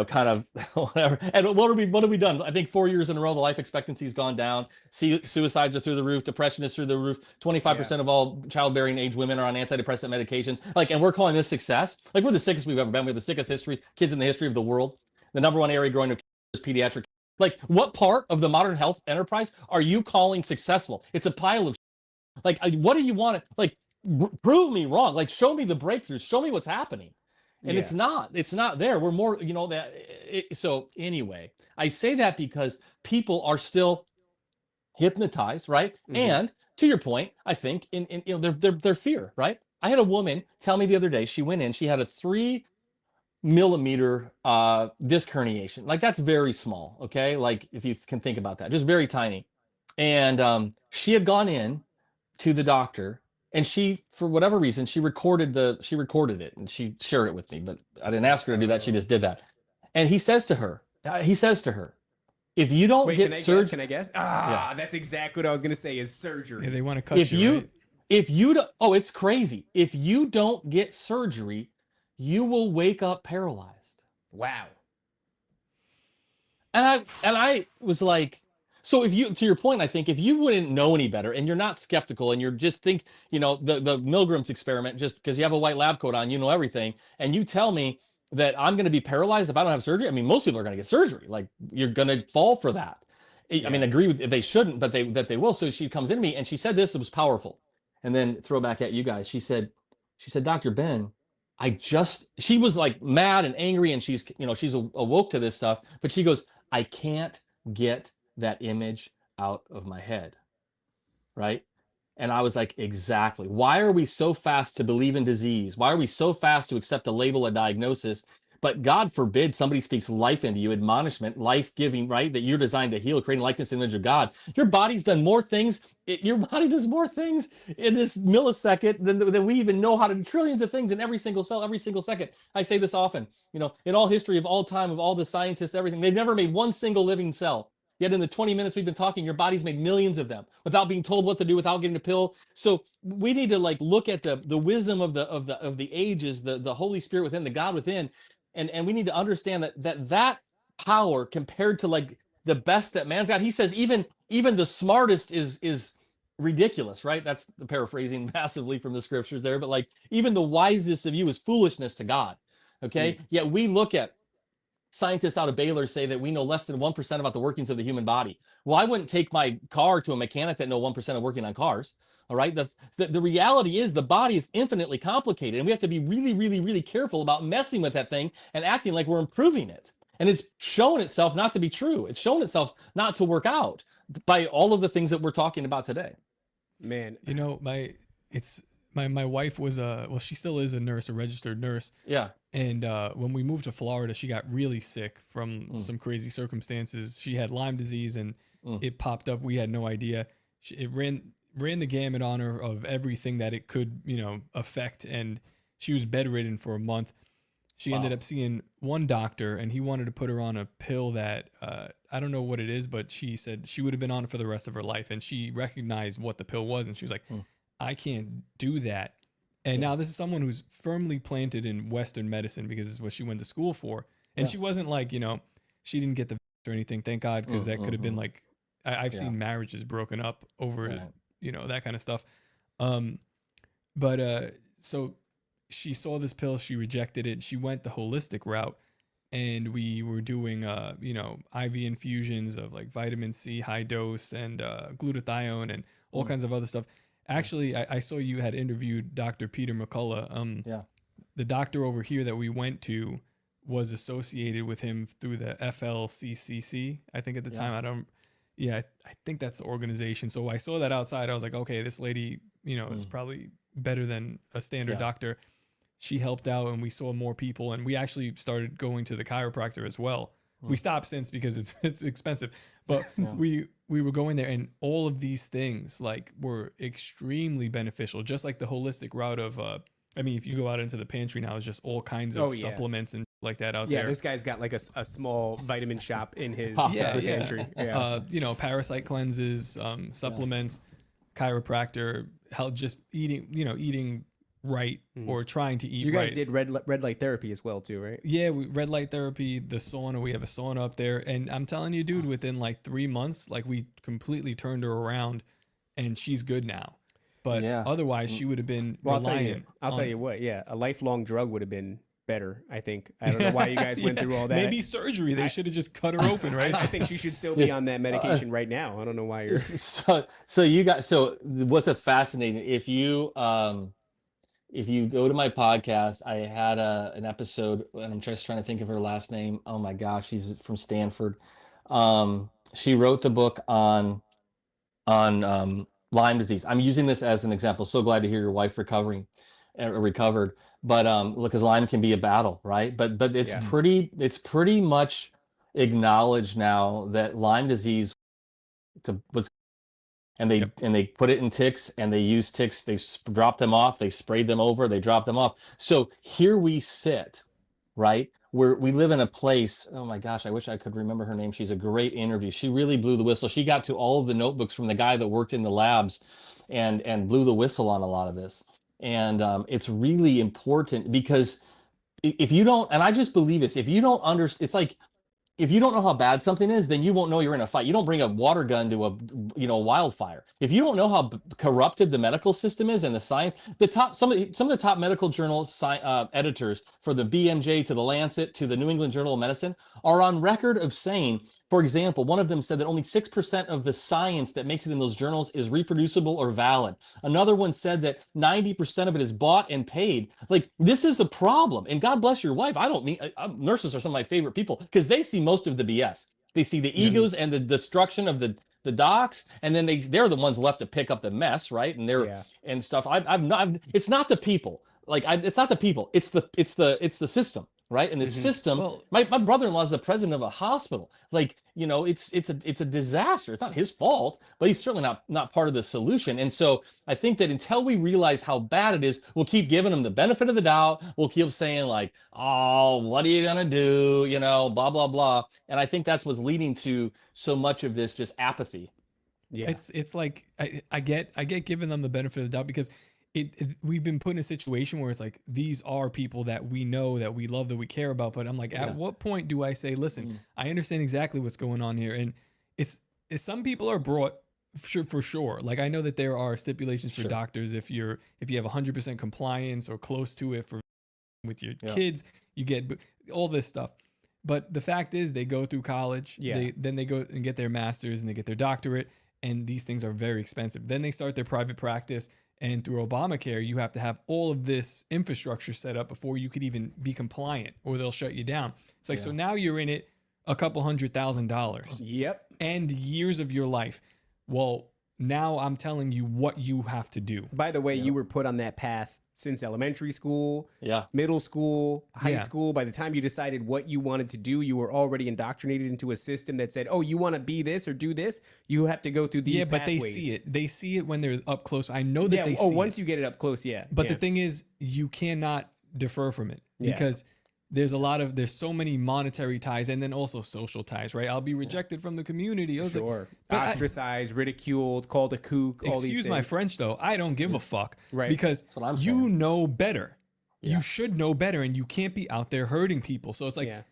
[SPEAKER 7] kind of whatever. And what have we done? I think 4 years in a row, the life expectancy has gone down. Suicides are through the roof. Depression is through the roof. 25% of all childbearing age women are on antidepressant medications. Like, and we're calling this success. Like, we're the sickest we've ever been. We have the sickest kids in the history of the world. The number one area growing is pediatric. Like, what part of the modern health enterprise are you calling successful? It's a pile of like, what do you want to, like, prove me wrong? Like, show me the breakthroughs. Show me what's happening. And it's not there. We're more, so anyway, I say that because people are still hypnotized, right? Mm-hmm. And to your point, I think in their fear, right? I had a woman tell me the other day, she went in, she had a 3 millimeter disc herniation. Like, that's very small. Okay. Like, if you can think about that, just very tiny. And she had gone in to the doctor, and she, for whatever reason, she recorded it and she shared it with me, but I didn't ask her to do that. She just did that. And he says to her, if you don't get surgery,
[SPEAKER 5] can I guess? That's exactly what I was going to say, is surgery.
[SPEAKER 6] Yeah, they want to cut you. Right?
[SPEAKER 7] If you don't, it's crazy. If you don't get surgery, you will wake up paralyzed.
[SPEAKER 5] Wow.
[SPEAKER 7] And I was like, So if you, to your point, I think if you wouldn't know any better and you're not skeptical and you're just think, you know, the Milgram's experiment, just because you have a white lab coat on, you know everything, and you tell me that I'm going to be paralyzed if I don't have surgery. I mean, most people are going to get surgery. Like, you're going to fall for that. I mean, agree with, they shouldn't, but they will. So she comes into me and she said this, it was powerful. And then throw back at you guys. She said, Dr. Ben, she was like mad and angry, and she's, you know, she's awoke to this stuff, but she goes, I can't get that image out of my head. Right. And I was like, exactly. Why are we so fast to believe in disease? Why are we so fast to accept a label, a diagnosis? But God forbid somebody speaks life into you, admonishment, life-giving, right? That you're designed to heal, creating likeness and image of God. Your body's done more things. Your body does more things in this millisecond than we even know how to do. Trillions of things in every single cell, every single second. I say this often, you know, in all history of all time, of all the scientists, everything, they've never made one single living cell. Yet in the 20 minutes we've been talking, your body's made millions of them without being told what to do, without getting a pill. So we need to like look at the wisdom of the ages, the Holy Spirit within, the God within, and we need to understand that power compared to like the best that man's got. He says even the smartest is ridiculous, right? That's the paraphrasing massively from the scriptures there, but like even the wisest of you is foolishness to God. Okay, yet we look at scientists out of Baylor say that we know less than 1% about the workings of the human body. Well, I wouldn't take my car to a mechanic that know 1% of working on cars. All right. The reality is the body is infinitely complicated, and we have to be really, really, really careful about messing with that thing and acting like we're improving it. And it's shown itself not to be true. It's shown itself not to work out by all of the things that we're talking about today.
[SPEAKER 5] Man,
[SPEAKER 6] you know, my wife was she still is a nurse, a registered nurse.
[SPEAKER 7] Yeah.
[SPEAKER 6] And when we moved to Florida, she got really sick from some crazy circumstances. She had Lyme disease, and it popped up. We had no idea. It ran the gamut on her of everything that it could, you know, affect. And she was bedridden for a month. She ended up seeing one doctor, and he wanted to put her on a pill that I don't know what it is, but she said she would have been on it for the rest of her life. And she recognized what the pill was, and she was like, I can't do that. And now this is someone who's firmly planted in Western medicine because it's what she went to school for. And she wasn't like, you know, she didn't get the or anything, thank God, because that could have been like, I've seen marriages broken up over, you know, that kind of stuff. So she saw this pill, she rejected it. She went the holistic route, and we were doing, you know, IV infusions of like vitamin C, high dose, and glutathione, and all kinds of other stuff. Actually, I saw you had interviewed Dr. Peter McCullough. The doctor over here that we went to was associated with him through the FLCCC, I think at the time. I think that's the organization. So I saw that outside. I was like, okay, this lady, you know, is probably better than a standard doctor. She helped out, and we saw more people, and we actually started going to the chiropractor as well. We stopped since because it's expensive, but we were going there, and all of these things like were extremely beneficial, just like the holistic route of, I mean, if you go out into the pantry now, it's just all kinds of supplements and like that out there.
[SPEAKER 5] Yeah, this guy's got like a small vitamin shop in his pantry.
[SPEAKER 6] You know, parasite cleanses, supplements, chiropractor, help just eating right or trying to eat right.
[SPEAKER 5] You guys did red light therapy as well too, right?
[SPEAKER 6] Yeah, red light therapy, the sauna. We have a sauna up there, and I'm telling you, dude, within like 3 months, like we completely turned her around, and she's good now. But otherwise, she would have been reliant.
[SPEAKER 5] I'll tell you what. Yeah, a lifelong drug would have been better. I think. I don't know why you guys went through all that.
[SPEAKER 6] Maybe surgery. They should have just cut her open, right?
[SPEAKER 5] I think she should still be on that medication right now. I don't know why you're.
[SPEAKER 7] So what's a fascinating if you go to my podcast, I had an episode, and I'm just trying to think of her last name. Oh my gosh, she's from Stanford. She wrote the book on Lyme disease. I'm using this as an example. So glad to hear your wife recovered. But look, because Lyme can be a battle, right? But it's pretty much acknowledged now that Lyme disease was. And they put it in ticks, and they use ticks. They drop them off. They sprayed them over. They dropped them off. So here we sit, right? Where we live in a place. Oh my gosh, I wish I could remember her name. She's a great interview. She really blew the whistle. She got to all of the notebooks from the guy that worked in the labs, and blew the whistle on a lot of this. And it's really important, because if you don't, and I just believe this, if you don't understand, it's like if you don't know how bad something is, then you won't know you're in a fight. You don't bring a water gun to a wildfire. If you don't know how corrupted the medical system is and the science, some of the top medical journals editors, for the BMJ to the Lancet to the New England Journal of Medicine, are on record of saying, for example, one of them said that only 6% of the science that makes it in those journals is reproducible or valid. Another one said that 90% of it is bought and paid. Like, this is a problem. And God bless your wife. I don't mean nurses are some of my favorite people because they see most of the BS. They see the egos and the destruction of the docs, and then they're the ones left to pick up the mess, right? And and stuff. It's not the people. It's not the people. It's the system, right? And the system. Well, my brother-in-law is the president of a hospital. It's a disaster. It's not his fault, but he's certainly not part of the solution. And so I think that until we realize how bad it is, we'll keep giving them the benefit of the doubt. We'll keep saying like, oh, what are you gonna do? Blah blah blah. And I think that's what's leading to so much of this just apathy.
[SPEAKER 6] Yeah, it's like I get giving them the benefit of the doubt because we've been put in a situation where it's like, these are people that we know, that we love, that we care about. But I'm like, at what point do I say, listen, I understand exactly what's going on here. And it's some people are brought for sure. Like, I know that there are stipulations for doctors. If you have 100% compliance or close to it with your kids, you get all this stuff. But the fact is, they go through college, then they go and get their master's and they get their doctorate. And these things are very expensive. Then they start their private practice. And through Obamacare, you have to have all of this infrastructure set up before you could even be compliant, or they'll shut you down. It's like, so now you're in it a couple $100,000.
[SPEAKER 5] Yep.
[SPEAKER 6] And years of your life. Well, now I'm telling you what you have to do.
[SPEAKER 5] By the way, you were put on that path since elementary school, middle school, high school. By the time you decided what you wanted to do, you were already indoctrinated into a system that said, oh, you want to be this or do this? You have to go through these pathways.
[SPEAKER 6] But they see it. They see it when they're up close. I know that they see it.
[SPEAKER 5] Once you get it up close,
[SPEAKER 6] But the thing is, you cannot defer from it because there's so many monetary ties and then also social ties, right? I'll be rejected from the community.
[SPEAKER 5] Ostracized, ridiculed, called a kook, all these things.
[SPEAKER 6] Excuse my French, though. I don't give a fuck.
[SPEAKER 5] Right.
[SPEAKER 6] Because you know better. You should know better, and you can't be out there hurting people. So it's like,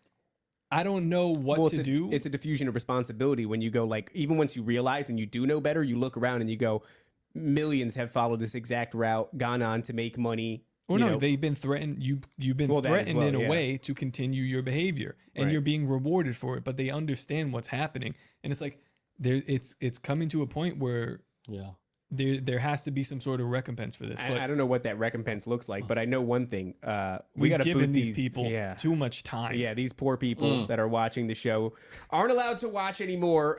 [SPEAKER 6] I don't know what to do.
[SPEAKER 5] It's a diffusion of responsibility when you go, like, even once you realize and you do know better, you look around and you go, millions have followed this exact route, gone on to make money.
[SPEAKER 6] Well, no, they've been threatened. You've been threatened in a way to continue your behavior, and you're being rewarded for it. But they understand what's happening, and it's like it's coming to a point where there has to be some sort of recompense for this. But
[SPEAKER 5] I don't know what that recompense looks like, but I know one thing: we got to
[SPEAKER 6] given these people too much time.
[SPEAKER 5] Yeah, these poor people that are watching the show aren't allowed to watch anymore.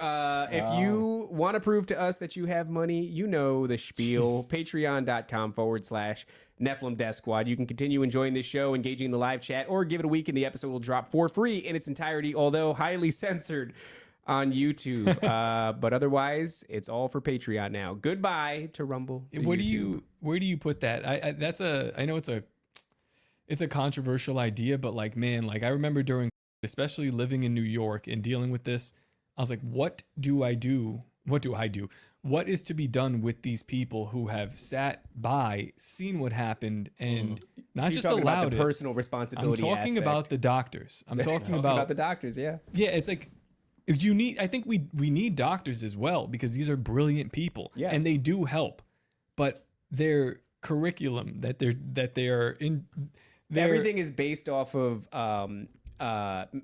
[SPEAKER 5] If you want to prove to us that you have money, you know the spiel. Patreon.com/Nephilim Death Squad. You can continue enjoying this show, engaging in the live chat, or give it a week and the episode will drop for free in its entirety, although highly censored on YouTube. But otherwise, it's all for Patreon now. Goodbye to Rumble. To
[SPEAKER 6] where do you put that? I know it's a controversial idea, but like, man, like I remember especially living in New York and dealing with this, I was like, what do I do? What do I do? What is to be done with these people who have sat by, seen what happened, and not just allowed
[SPEAKER 5] about the personal responsibility.
[SPEAKER 6] I'm talking about the doctors. I'm talking about
[SPEAKER 5] the doctors. Yeah.
[SPEAKER 6] Yeah. It's like, I think we need doctors as well, because these are brilliant people and they do help, but their curriculum
[SPEAKER 5] everything is based off of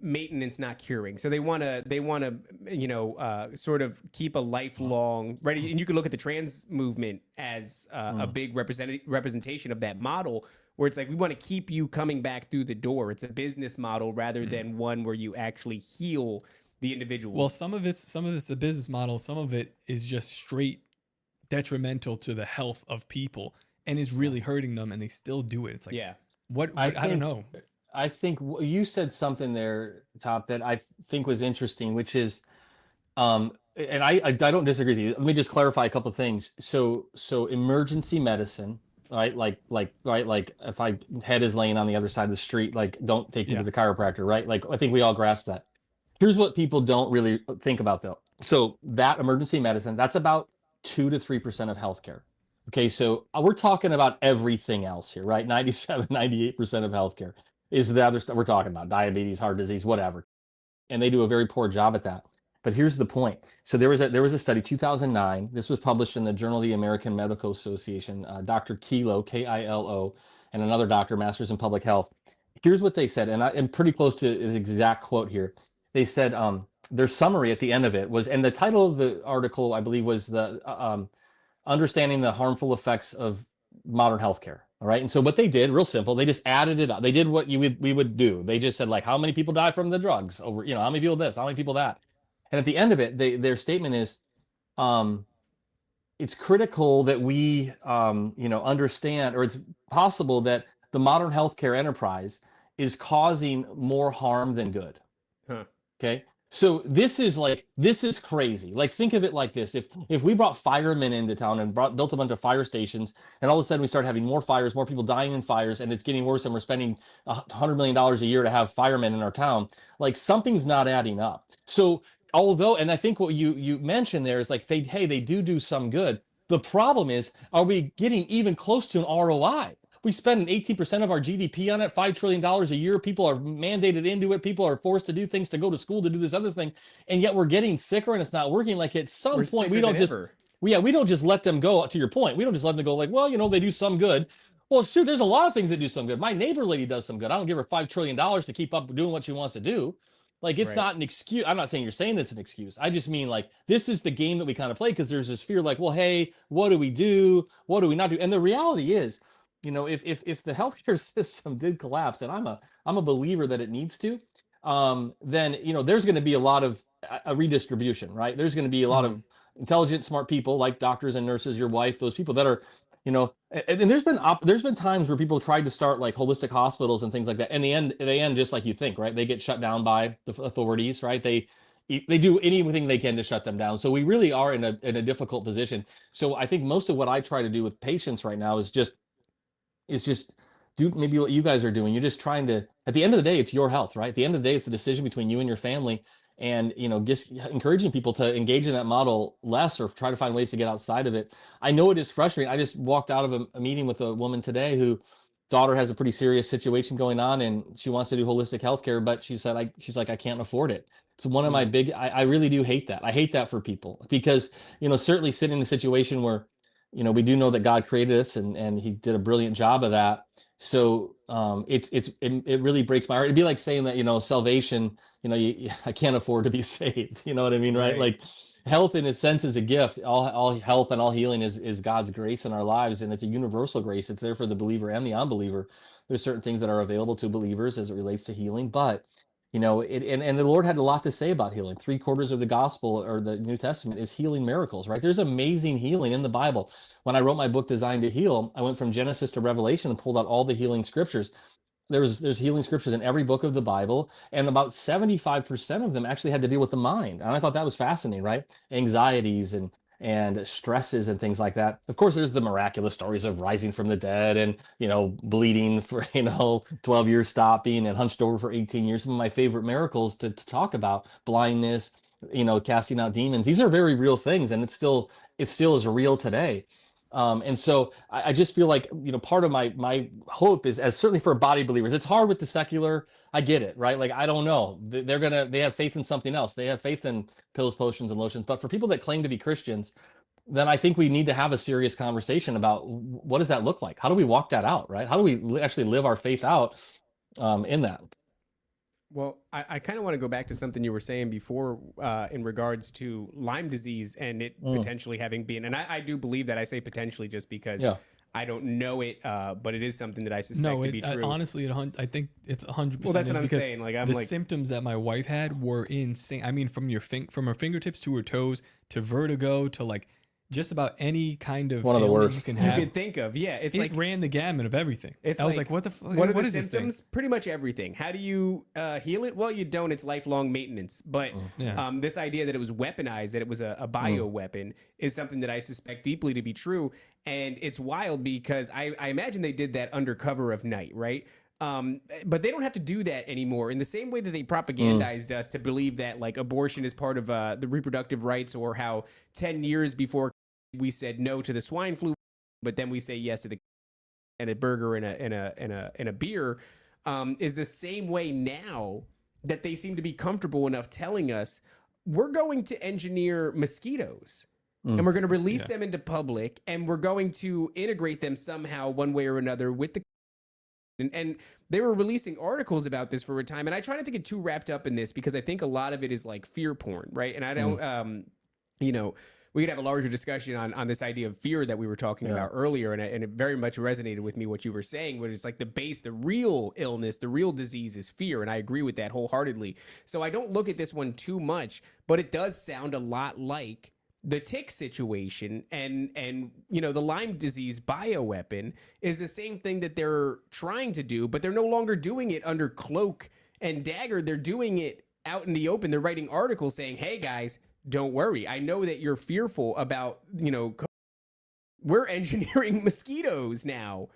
[SPEAKER 5] maintenance, not curing. So they want to sort of keep a lifelong ready. And you can look at the trans movement as a big representation of that model, where it's like, we want to keep you coming back through the door. It's a business model rather than one where you actually heal the individuals.
[SPEAKER 6] Well, some of it's a business model. Some of it is just straight detrimental to the health of people and is really hurting them, and they still do it. It's like, I don't know.
[SPEAKER 7] I think you said something there, Top, that I think was interesting, which is, and I don't disagree with you. Let me just clarify a couple of things. So emergency medicine, right? Like if my head is laying on the other side of the street, like, don't take me to the chiropractor, right? Like, I think we all grasp that. Here's what people don't really think about, though. So that emergency medicine, that's about 2 to 3% of healthcare. Okay, so we're talking about everything else here, right? 97, 98% of healthcare is the other stuff we're talking about: diabetes, heart disease, whatever. and they do a very poor job at that. But here's the point. So there was a study, 2009. This was published in the Journal of the American Medical Association. Dr. Kilo, Kilo, and another doctor, Masters in Public Health. Here's what they said, and I'm pretty close to his exact quote here. They said their summary at the end of it was, and the title of the article, I believe, was the Understanding the Harmful Effects of Modern Healthcare. All right. And so what they did, real simple, they just added it up. They did what we would do. They just said, like, how many people die from the drugs over, how many people this, how many people that. And at the end of it, their statement is, it's critical that we, understand, or it's possible that the modern healthcare enterprise is causing more harm than good.
[SPEAKER 5] Huh.
[SPEAKER 7] Okay. So this is crazy. Like, think of it like this. If we brought firemen into town and built a bunch of fire stations, and all of a sudden we start having more fires, more people dying in fires, and it's getting worse, and we're spending $100 million a year to have firemen in our town, like, something's not adding up. So although, and I think what you mentioned there is like, they do some good. The problem is, are we getting even close to an ROI? We spend 18% of our GDP on it, $5 trillion a year. People are mandated into it. People are forced to do things, to go to school, to do this other thing. And yet we're getting sicker and it's not working. Like, at some point, we don't just let them go, to your point. We don't just let them go like, well, they do some good. Well, shoot, there's a lot of things that do some good. My neighbor lady does some good. I don't give her $5 trillion to keep up doing what she wants to do. Like, it's not an excuse. I'm not saying you're saying that's an excuse. I just mean, like, this is the game that we kind of play, because there's this fear like, well, hey, what do we do? What do we not do? And the reality is, if the healthcare system did collapse, and I'm a believer that it needs to, then there's going to be a lot of a redistribution, right? There's going to be a lot of intelligent, smart people like doctors and nurses, your wife, those people that are, and there's been times where people tried to start like holistic hospitals and things like that, and they end just like you think, right? They get shut down by the authorities, right? They do anything they can to shut them down. So we really are in a difficult position. So I think most of what I try to do with patients right now is just do maybe what you guys are doing. You're just trying to, at the end of the day, it's your health, right? At the end of the day, it's the decision between you and your family, and, just encouraging people to engage in that model less, or try to find ways to get outside of it. I know it is frustrating. I just walked out of a meeting with a woman today who daughter has a pretty serious situation going on, and she wants to do holistic healthcare, but she's like, I can't afford it. It's one of my I really do hate that. I hate that for people, because, certainly sitting in a situation where, we do know that God created us, and he did a brilliant job of that. So it really breaks my heart. It'd be like saying that, salvation, I can't afford to be saved. You know what I mean? Right? Like, health in a sense is a gift. All health and all healing is God's grace in our lives. And it's a universal grace. It's there for the believer and the unbeliever. There's certain things that are available to believers as it relates to healing, but and the Lord had a lot to say about healing. 3/4 of the gospel, or the New Testament, is healing miracles, right? There's amazing healing in the Bible. When I wrote my book, Designed to Heal, I went from Genesis to Revelation and pulled out all the healing scriptures. There's healing scriptures in every book of the Bible, and about 75% of them actually had to deal with the mind. And I thought that was fascinating, right? Anxieties and stresses and things like that. Of course, there's the miraculous stories of rising from the dead and, bleeding for, 12 years stopping, and hunched over for 18 years. Some of my favorite miracles to talk about: blindness, casting out demons. These are very real things, and it still is real today. And so I just feel like, part of my hope is, as certainly for body believers, it's hard with the secular. I get it, right? Like, I don't know. They have faith in something else. They have faith in pills, potions, and lotions. But for people that claim to be Christians, then I think we need to have a serious conversation about, what does that look like? How do we walk that out, right? How do we actually live our faith out in that?
[SPEAKER 5] Well, I kind of want to go back to something you were saying before in regards to Lyme disease and it potentially having been, and I do believe that. I say potentially just because I don't know it, but it is something that I suspect to be true.
[SPEAKER 6] Honestly, I think it's 100%.
[SPEAKER 5] Well, that's what I'm saying. Like,
[SPEAKER 6] the symptoms that my wife had were insane. I mean, from her fingertips to her toes, to vertigo, to like just about any kind of
[SPEAKER 7] one of the worst
[SPEAKER 5] you could think of. Yeah, it
[SPEAKER 6] ran the gamut of everything.
[SPEAKER 5] I was like, what the fuck? What are the symptoms? Pretty much everything. How do you heal it? Well, you don't. It's lifelong maintenance. But this idea that it was weaponized, that it was a bio weapon, is something that I suspect deeply to be true. And it's wild, because I imagine they did that under cover of night, right? But they don't have to do that anymore, in the same way that they propagandized us to believe that, like, abortion is part of the reproductive rights, or how 10 years before we said no to the swine flu, but then we say yes to the and a burger and a beer, is the same way now that they seem to be comfortable enough telling us we're going to engineer mosquitoes and we're going to release them into public, and we're going to integrate them somehow one way or another with the and they were releasing articles about this for a time, and I try not to get too wrapped up in this because I think a lot of it is like fear porn, right? And I don't you know, we could have a larger discussion on this idea of fear that we were talking about earlier, and it very much resonated with me what you were saying, which is like the real illness, the real disease is fear, and I agree with that wholeheartedly. So I don't look at this one too much, but it does sound a lot like the tick situation, and you know, the Lyme disease bioweapon is the same thing that they're trying to do, but they're no longer doing it under cloak and dagger. They're doing it out in the open. They're writing articles saying, hey guys, don't worry. I know that you're fearful about, you know, we're engineering mosquitoes now.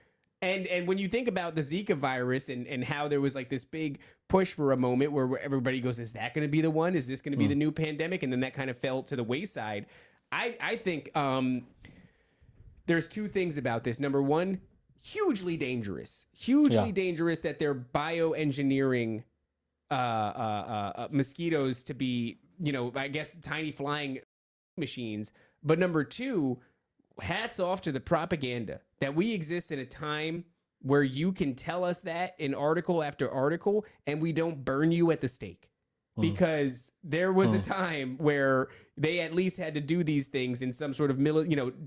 [SPEAKER 5] And when you think about the Zika virus and how there was like this big push for a moment where everybody goes, is that going to be the one? Is this going to be the new pandemic? And then that kind of fell to the wayside. I think there's two things about this. Number one, hugely dangerous that they're bioengineering mosquitoes to be, you know, I guess tiny flying machines. But number two, hats off to the propaganda that we exist in a time where you can tell us that in article after article and we don't burn you at the stake. Because there was a time where they at least had to do these things in some sort of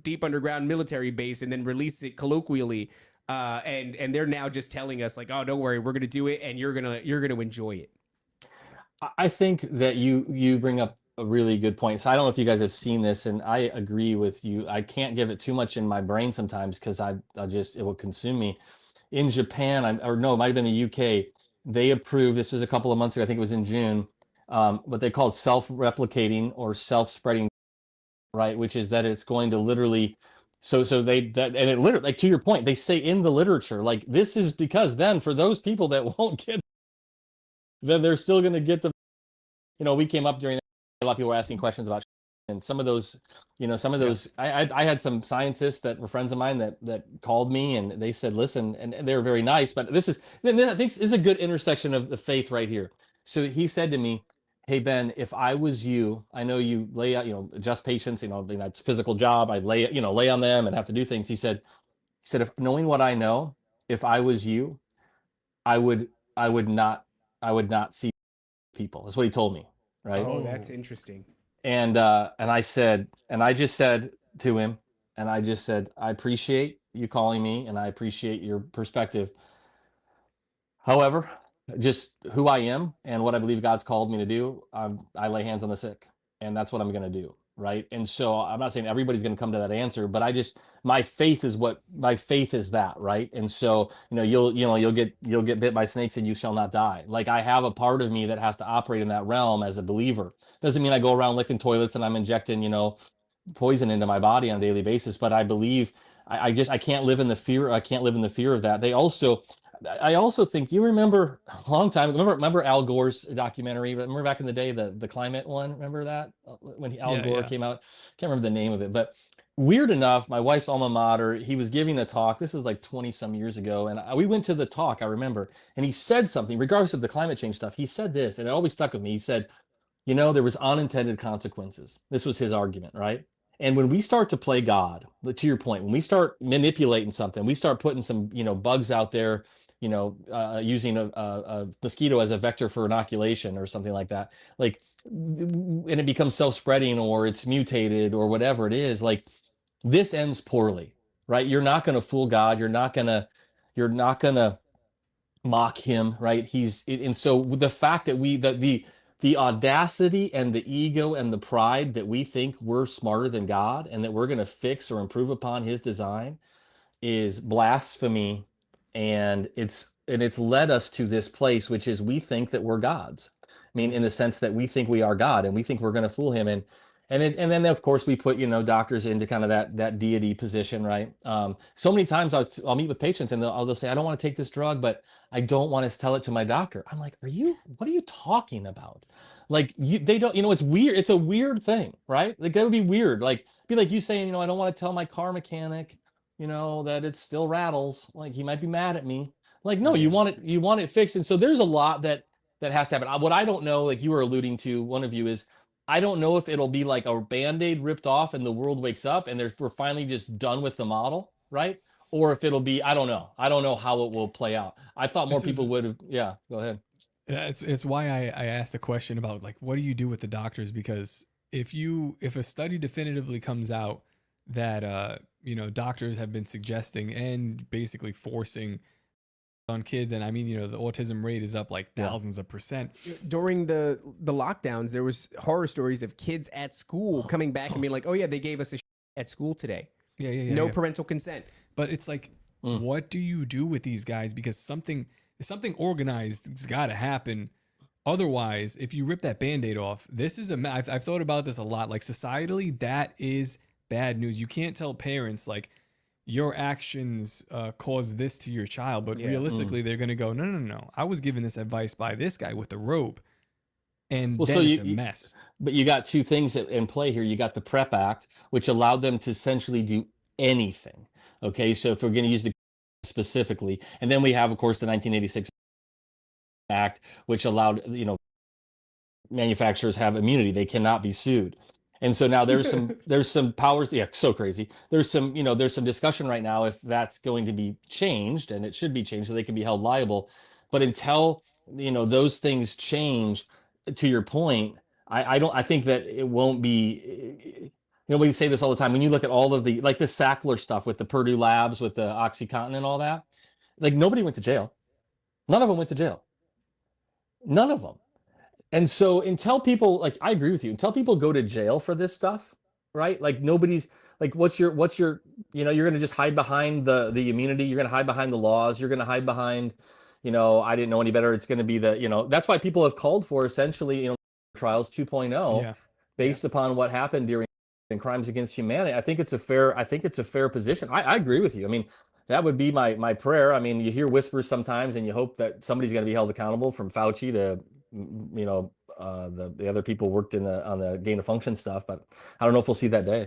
[SPEAKER 5] deep underground military base and then release it colloquially. And they're now just telling us like, oh, don't worry, we're going to do it and you're going to enjoy it.
[SPEAKER 7] I think that you bring up a really good point. So I don't know if you guys have seen this, and I agree with you. I can't give it too much in my brain sometimes because it will consume me. In Japan, it might have been the UK, they approved, this is a couple of months ago, I think it was in June, what they called self-replicating or self-spreading, right? Which is that it's going to literally, and it literally, like to your point, they say in the literature, like this is because then for those people that won't get, then they're still going to get the, we came up during that, a lot of people were asking questions about, and some of those, I had some scientists that were friends of mine that called me and they said, listen, and they were very nice, but I think this is a good intersection of the faith right here. So he said to me, hey, Ben, if I was you, I know you lay out, adjust patients, that's physical job. I'd lay on them and have to do things. He said, if knowing what I know, if I was you, I would not see people. That's what he told me. Right.
[SPEAKER 5] Oh, that's interesting.
[SPEAKER 7] And I just said to him, I appreciate you calling me and I appreciate your perspective. However, just who I am and what I believe God's called me to do, I lay hands on the sick, and that's what I'm going to do. Right. And so I'm not saying everybody's going to come to that answer, but my faith is that. Right. And so, you'll get bit by snakes and you shall not die. Like I have a part of me that has to operate in that realm as a believer. Doesn't mean I go around licking toilets and I'm injecting, poison into my body on a daily basis, but I believe I can't live in the fear. I can't live in the fear of that. I also think you remember a long time. Remember Al Gore's documentary? Remember back in the day, the climate one? Remember that when Al Gore came out? Can't remember the name of it, but weird enough, my wife's alma mater, he was giving a talk. This was like 20 some years ago, and we went to the talk. I remember, and he said something regardless of the climate change stuff. He said this, and it always stuck with me. He said, there was unintended consequences. This was his argument, right? And when we start to play God, to your point, when we start manipulating something, we start putting some, bugs out there, using a mosquito as a vector for inoculation or something like that, and it becomes self-spreading or it's mutated or whatever it is, like this ends poorly, right? You're not going to fool God. You're not going to mock him, right? And so the fact that the audacity and the ego and the pride that we think we're smarter than God and that we're going to fix or improve upon his design is blasphemy. And it's led us to this place, which is we think that we're gods. I mean, in the sense that we think we are God and we think we're going to fool him. And then of course we put, doctors into kind of that deity position, right? So many times I'll meet with patients and they'll say, I don't want to take this drug, but I don't want to tell it to my doctor. I'm like, what are you talking about? Like they don't, it's weird. It's a weird thing, right? Like that would be weird. Like be like you saying, I don't want to tell my car mechanic, that it still rattles, like he might be mad at me. Like, no, you want it fixed. And so there's a lot that that has to happen. What I don't know, like you were alluding to, one of you, is I don't know if it'll be like a Band-Aid ripped off and the world wakes up and we're finally just done with the model, right? Or if it'll be, I don't know. I don't know how it will play out. I thought more people would have. Yeah, go ahead.
[SPEAKER 6] Yeah, it's why I asked the question about like, what do you do with the doctors? Because if a study definitively comes out that doctors have been suggesting and basically forcing on kids, and I mean, the autism rate is up like thousands of percent.
[SPEAKER 5] During the lockdowns, there was horror stories of kids at school coming back and being like, "Oh yeah, they gave us a at school today." No parental consent.
[SPEAKER 6] But it's like, what do you do with these guys? Because something organized's got to happen. Otherwise, if you rip that Band-Aid off, this is I've thought about this a lot. Like societally, that is bad news. You can't tell parents like your actions cause this to your child, but realistically, they're going to go, no. I was given this advice by this guy with the rope, and then it's a mess.
[SPEAKER 7] But you got two things in play here. You got the PrEP Act, which allowed them to essentially do anything. Okay, so if we're going to use the specifically, and then we have, of course, the 1986 Act, which allowed manufacturers have immunity; they cannot be sued. And so now there's some powers. Yeah, so crazy. There's some discussion right now if that's going to be changed, and it should be changed so they can be held liable. But until those things change, to your point, I think that it won't be. We say this all the time. When you look at all of the the Sackler stuff with the Purdue labs, with the OxyContin and all that, like nobody went to jail. None of them went to jail. None of them. And so until people, I agree with you, until people go to jail for this stuff, right? Like nobody's like, what's your, you're going to just hide behind the immunity. You're going to hide behind the laws. You're going to hide behind, I didn't know any better. It's going to be that's why people have called for essentially, trials 2.0 based upon what happened during crimes against humanity. I think it's a fair position. I agree with you. I mean, that would be my prayer. I mean, you hear whispers sometimes and you hope that somebody's going to be held accountable, from Fauci to the other people worked on the gain of function stuff, but I don't know if we'll see that day.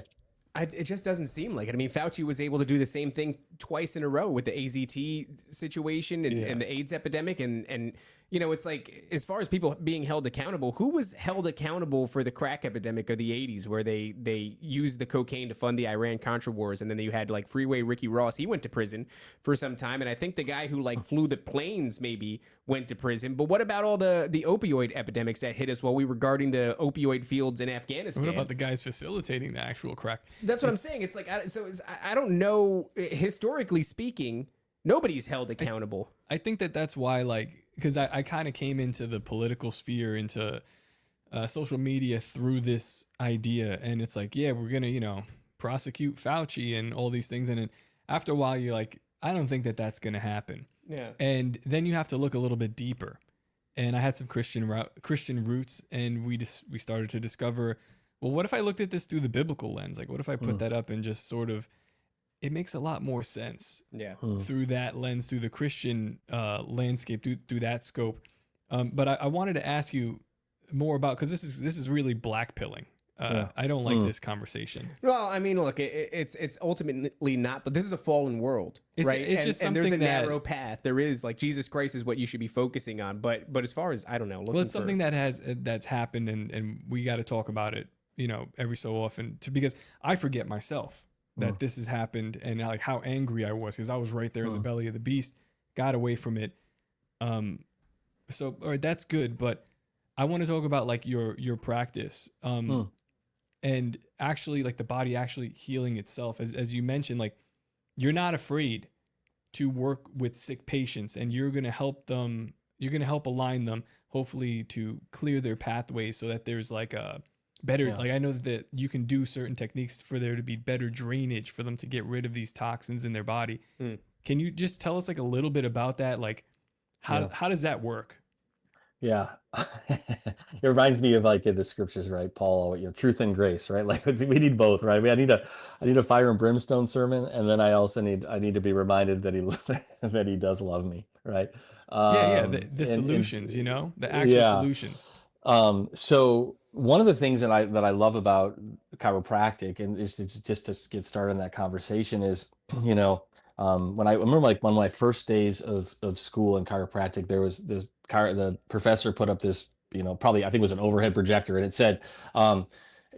[SPEAKER 5] It just doesn't seem like it. I mean, Fauci was able to do the same thing twice in a row with the AZT situation and the AIDS epidemic. And it's like, as far as people being held accountable, who was held accountable for the crack epidemic of the 80s, where they used the cocaine to fund the Iran-Contra wars? And then you had Freeway Ricky Ross. He went to prison for some time. And I think the guy who flew the planes maybe went to prison. But what about all the opioid epidemics that hit us while we were guarding the opioid fields in Afghanistan?
[SPEAKER 6] What about the guys facilitating the actual crack?
[SPEAKER 5] That's what I'm saying. It's like, I don't know, historically speaking, nobody's held accountable.
[SPEAKER 6] I think that's why, because I kind of came into the political sphere, into social media through this idea. And it's like, yeah, we're going to, prosecute Fauci and all these things. And then after a while, you're like, I don't think that's going to happen.
[SPEAKER 5] Yeah.
[SPEAKER 6] And then you have to look a little bit deeper. And I had some Christian roots, and we started to discover, well, what if I looked at this through the biblical lens? Like, what if I put that up and just sort of, it makes a lot more sense through that lens, through the Christian landscape, through that scope. But I wanted to ask you more about, because this is really blackpilling. I don't like this conversation.
[SPEAKER 5] Well, I mean, look, it's ultimately not, but this is a fallen world, right?
[SPEAKER 6] It's just something,
[SPEAKER 5] and there's a narrow path. There is, Jesus Christ is what you should be focusing on. But as far as, I don't know.
[SPEAKER 6] Well, it's something that's happened, and we got to talk about it, every so often, because I forget myself that this has happened, and how angry I was, because I was right there in the belly of the beast, got away from it. So, all right, that's good, but I want to talk about your practice. And actually, the body actually healing itself, as you mentioned, you're not afraid to work with sick patients, and you're going to help them. You're going to help align them, hopefully, to clear their pathways, so that there's a better. I know that you can do certain techniques for there to be better drainage, for them to get rid of these toxins in their body. Can you just tell us a little bit about that? How does that work?
[SPEAKER 7] Yeah. It reminds me of in the scriptures, right? Paul, truth and grace, right? We need both, right? I need a fire and brimstone sermon, and then I also need to be reminded that he does love me, right?
[SPEAKER 6] The solutions, the actual solutions.
[SPEAKER 7] So one of the things that I love about chiropractic, and it's just to get started in that conversation is, when I remember like one of my first days of school in chiropractic, there was the professor put up this, probably I think it was an overhead projector, and it said,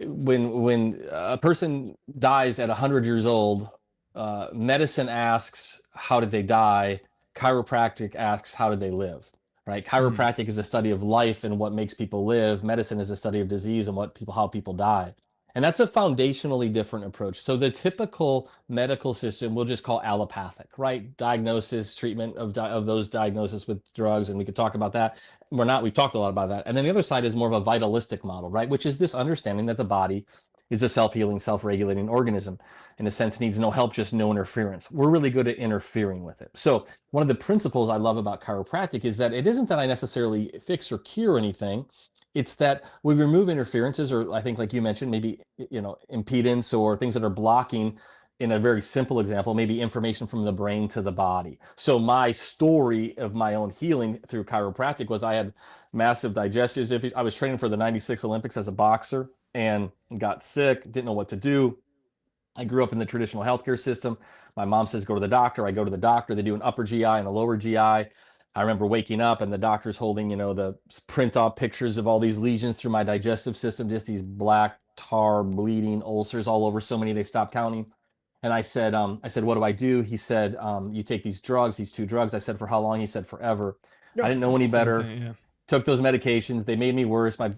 [SPEAKER 7] when a person dies at 100 years old, medicine asks, how did they die? Chiropractic asks, how did they live? Right? Chiropractic is a study of life and what makes people live. Medicine is a study of disease and how people die. And that's a foundationally different approach. So the typical medical system we'll just call allopathic, right? Diagnosis, treatment of those diagnoses with drugs, and we could talk about that. We've talked a lot about that. And then the other side is more of a vitalistic model, right? Which is this understanding that the body is a self-healing, self-regulating organism. In a sense, needs no help, just no interference. We're really good at interfering with it. So one of the principles I love about chiropractic is that it isn't that I necessarily fix or cure anything. It's that we remove interferences, or I think like you mentioned, maybe, impedance or things that are blocking. In a very simple example, maybe information from the brain to the body. So my story of my own healing through chiropractic was I had massive digestive issues. I was training for the 96 Olympics as a boxer and got sick, didn't know what to do. I grew up in the traditional healthcare system. My mom says, go to the doctor. I go to the doctor. They do an upper GI and a lower GI. I remember waking up and the doctor's holding, the print off pictures of all these lesions through my digestive system, just these black tar bleeding ulcers all over, so many they stopped counting. And I said, what do I do? He said, you take these two drugs. I said, for how long? He said, forever. I didn't know any better. Took those medications. They made me worse. I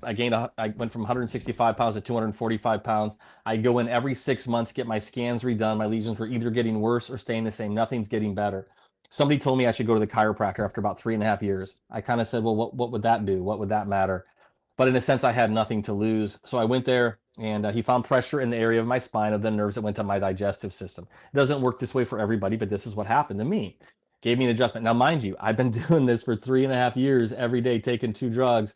[SPEAKER 7] went from 165 pounds to 245 pounds. I go in every 6 months, get my scans redone. My lesions were either getting worse or staying the same. Nothing's getting better. Somebody told me I should go to the chiropractor after about 3.5 years. I kind of said, well, what would that do? What would that matter? But in a sense, I had nothing to lose. So I went there, and he found pressure in the area of my spine of the nerves that went to my digestive system. It doesn't work this way for everybody, but this is what happened to me. Gave me an adjustment. Now, mind you, I've been doing this for 3.5 years, every day taking 2 drugs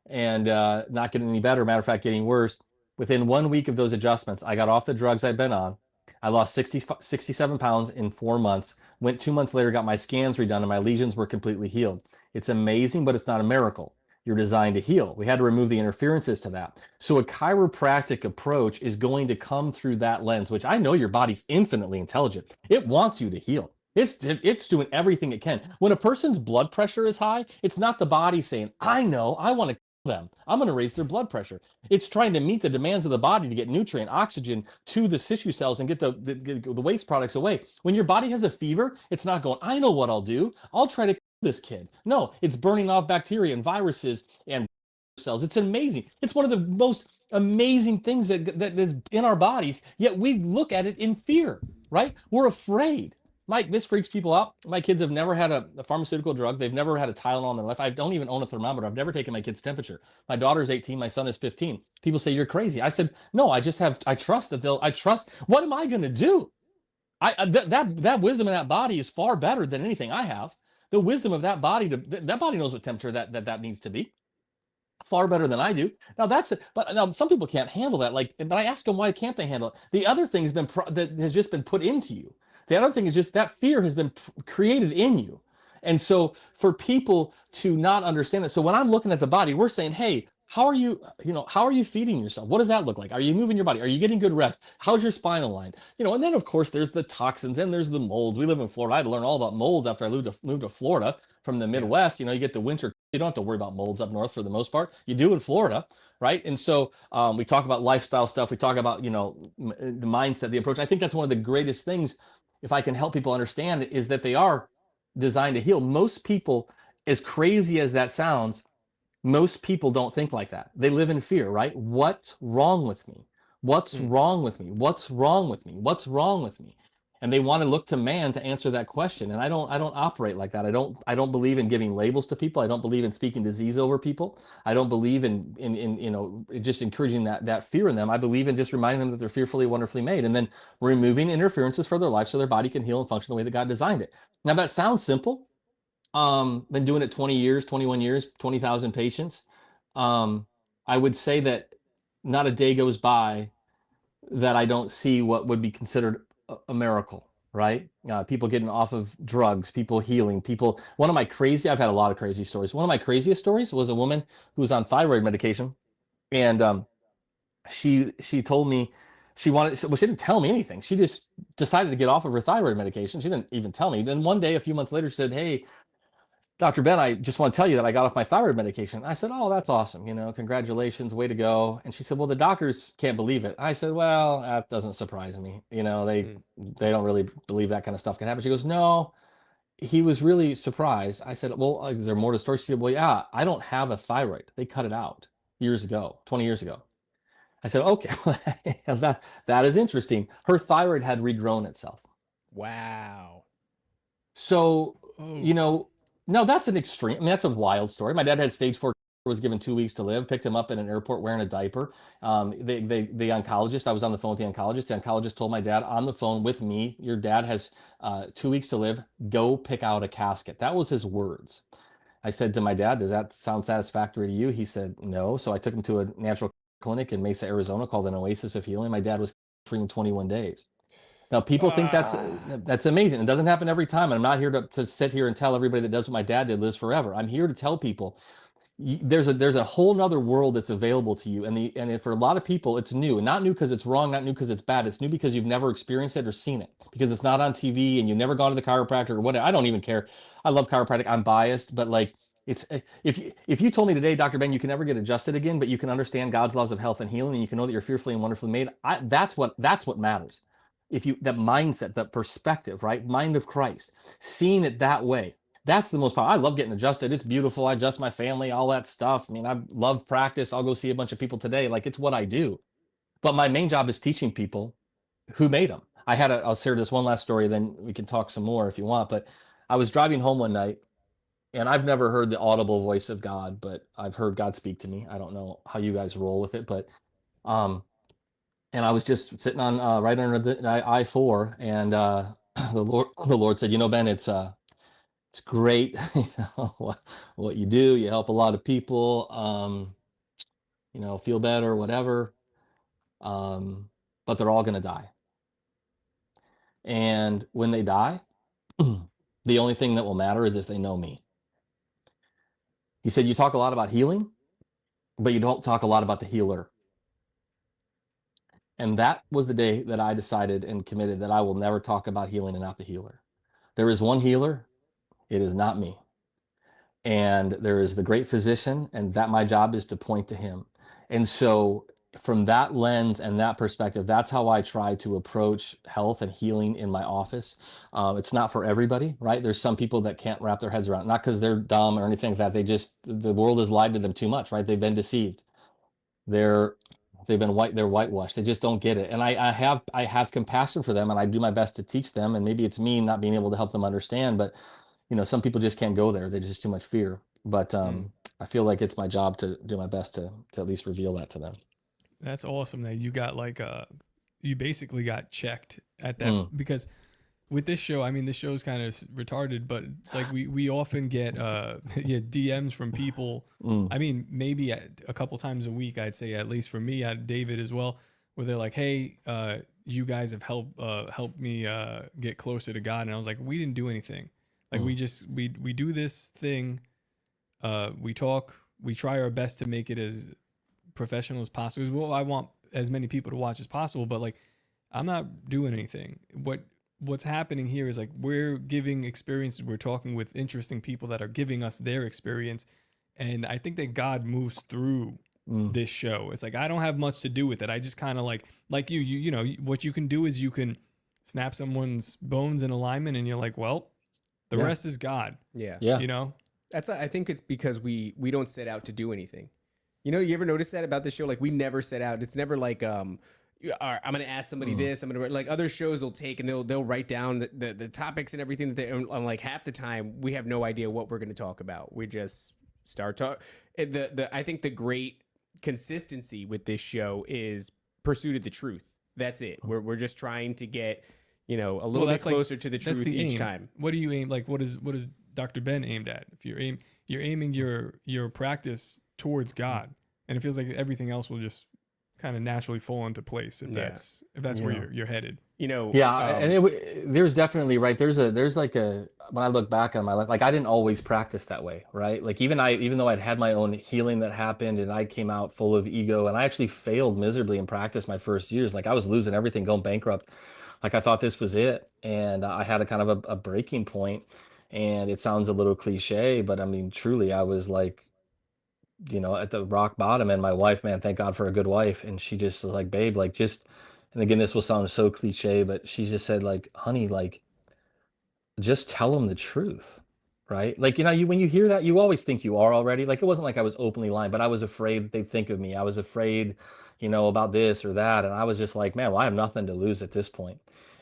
[SPEAKER 7] and not getting any better. Matter of fact, getting worse. Within 1 week of those adjustments, I got off the drugs I'd been on. I lost 67 pounds in 4 months. Went 2 months later, got my scans redone, and my lesions were completely healed. It's amazing, but it's not a miracle. You're designed to heal. We had to remove the interferences to that. So a chiropractic approach is going to come through that lens, which I know your body's infinitely intelligent. It wants you to heal. It's doing everything it can. When a person's blood pressure is high, it's not the body saying, I know, I want to kill them. I'm going to raise their blood pressure. It's trying to meet the demands of the body to get nutrient, oxygen to the tissue cells and get the waste products away. When your body has a fever, it's not going, I know what I'll do. I'll try to kill this kid. No, it's burning off bacteria and viruses and cells. It's amazing. It's one of the most amazing things that is in our bodies, yet we look at it in fear, right? We're afraid. Mike, this freaks people out. My kids have never had a pharmaceutical drug. They've never had a Tylenol in their life. I don't even own a thermometer. I've never taken my kid's temperature. My daughter's 18. My son is 15. People say, you're crazy. I said, no, I trust that what am I going to do? That wisdom in that body is far better than anything I have. The wisdom of that body, that body knows what temperature that needs to be. Far better than I do. Now but now some people can't handle that. But I ask them, why can't they handle it? The other thing that has just been put into you. The other thing is just that fear has been created in you. And so for people to not understand it. So when I'm looking at the body, we're saying, hey, how are you feeding yourself? What does that look like? Are you moving your body? Are you getting good rest? How's your spinal line? And then of course there's the toxins and there's the molds. We live in Florida. I had to learn all about molds after I moved to Florida from the Midwest. You get the winter. You don't have to worry about molds up north for the most part. You do in Florida, right? And so we talk about lifestyle stuff. We talk about, the mindset, the approach. I think that's one of the greatest things, if I can help people understand, is that they are designed to heal. Most people, as crazy as that sounds, most people don't think like that. They live in fear, right? What's wrong with me? What's wrong with me? What's wrong with me? What's wrong with me? And they want to look to man to answer that question. And I don't operate like that. I don't believe in giving labels to people. I don't believe in speaking disease over people. I don't believe in just encouraging that fear in them. I believe in just reminding them that they're fearfully, wonderfully made, and then removing interferences for their life so their body can heal and function the way that God designed it. Now that sounds simple. Been doing it 20 years, 21 years, 20,000 patients. I would say that not a day goes by that I don't see what would be considered a miracle, right? People getting off of drugs, people healing, people. I've had a lot of crazy stories. One of my craziest stories was a woman who was on thyroid medication, and she told me she didn't tell me anything. She just decided to get off of her thyroid medication. She didn't even tell me. Then one day, a few months later, she said, "Hey, Dr. Ben, I just want to tell you that I got off my thyroid medication." I said, "Oh, that's awesome. Congratulations, way to go." And she said, "Well, the doctors can't believe it." I said, "Well, that doesn't surprise me. They don't really believe that kind of stuff can happen." She goes, "No, he was really surprised." I said, "Well, is there more to the story?" She said, "Well, yeah, I don't have a thyroid. They cut it out years ago, 20 years ago." I said, "Okay, that is interesting." Her thyroid had regrown itself.
[SPEAKER 5] Wow.
[SPEAKER 7] So, no, that's an extreme. I mean, that's a wild story. My dad had stage 4, was given 2 weeks to live, picked him up in an airport wearing a diaper. The oncologist, I was on the phone with the oncologist. The oncologist told my dad on the phone with me, "Your dad has 2 weeks to live. Go pick out a casket." That was his words. I said to my dad, "Does that sound satisfactory to you?" He said, "No." So I took him to a natural clinic in Mesa, Arizona called an Oasis of Healing. My dad was free in 21 days. Now, people think that's amazing. It doesn't happen every time. And I'm not here to sit here and tell everybody that does what my dad did lives forever. I'm here to tell people there's a whole nother world that's available to you. And for a lot of people, it's new. And not new because it's wrong, not new because it's bad. It's new because you've never experienced it or seen it, because it's not on TV and you've never gone to the chiropractor or whatever. I don't even care. I love chiropractic. I'm biased, but like, it's if you told me today, Dr. Ben, you can never get adjusted again, but you can understand God's laws of health and healing, and you can know that you're fearfully and wonderfully made. That's what matters. That mindset, that perspective, right? Mind of Christ, seeing it that way. That's the most powerful. I love getting adjusted. It's beautiful. I adjust my family, all that stuff. I mean, I love practice. I'll go see a bunch of people today. Like, it's what I do. But my main job is teaching people who made them. I'll share this one last story, then we can talk some more if you want. But I was driving home one night, and I've never heard the audible voice of God, but I've heard God speak to me. I don't know how you guys roll with it, but and I was just sitting on right under the I-4, and the Lord said, "Ben, it's great, what you do. You help a lot of people, feel better, whatever. But they're all going to die. And when they die, the only thing that will matter is if they know me." He said, "You talk a lot about healing, but you don't talk a lot about the healer." And that was the day that I decided and committed that I will never talk about healing and not the healer. There is one healer. It is not me. And there is the great physician, and that my job is to point to him. And so from that lens and that perspective, that's how I try to approach health and healing in my office. It's not for everybody, right? There's some people that can't wrap their heads around it, not because they're dumb or anything like that. The world has lied to them too much, right? They've been deceived. They're whitewashed. They just don't get it. And I have compassion for them, and I do my best to teach them. And maybe it's me not being able to help them understand, but some people just can't go there. There's just too much fear. But I feel like it's my job to do my best to at least reveal that to them.
[SPEAKER 6] That's awesome that you got you basically got checked at that, because with this show, I mean, this show's kind of retarded, but it's like we often get DMs from people. I mean, maybe a couple times a week, I'd say, at least for me, David as well, where they're like, "Hey, you guys have helped me get closer to God." And I was like, "We didn't do anything. Like we do this thing. We talk. We try our best to make it as professional as possible. Well, I want as many people to watch as possible, but like, I'm not doing anything. What's happening here is like, we're giving experiences. We're talking with interesting people that are giving us their experience. And I think that God moves through this show. It's like, I don't have much to do with it. I just kind of like you what you can do is you can snap someone's bones in alignment, and you're like, well, the rest is God.
[SPEAKER 5] Yeah. I think it's because we don't set out to do anything. You ever notice that about the show? Like, we never set out. It's never like, I'm going to ask somebody this. I'm going to, like, other shows will take and they'll write down the topics and everything that on like half the time we have no idea what we're going to talk about. We just start talking. I think the great consistency with this show is pursuit of the truth. That's it. We're just trying to get, a little bit closer to the truth each time.
[SPEAKER 6] What do you aim? Like, what is Dr. Ben aimed at? If you're aiming your practice towards God, and it feels like everything else will just kind of naturally fall into place if that's where you're headed.
[SPEAKER 7] And there's definitely, right, there's like a when I look back on my life, like I didn't always practice that way, right? Like even though I'd had my own healing that happened and I came out full of ego and I actually failed miserably in practice my first years, like I was losing everything, going bankrupt. Like I thought this was it. And I had a kind of a breaking point. And it sounds a little cliche, but I mean, truly, I was like, at the rock bottom. And my wife, man, thank God for a good wife. And she just was like, babe, like just, and again, this will sound so cliche, but she just said, like, honey, like, just tell them the truth, right? Like, when you hear that, you always think you are already. Like, it wasn't like I was openly lying, but I was afraid they'd think of me. I was afraid, about this or that. And I was just like, man, well, I have nothing to lose at this point.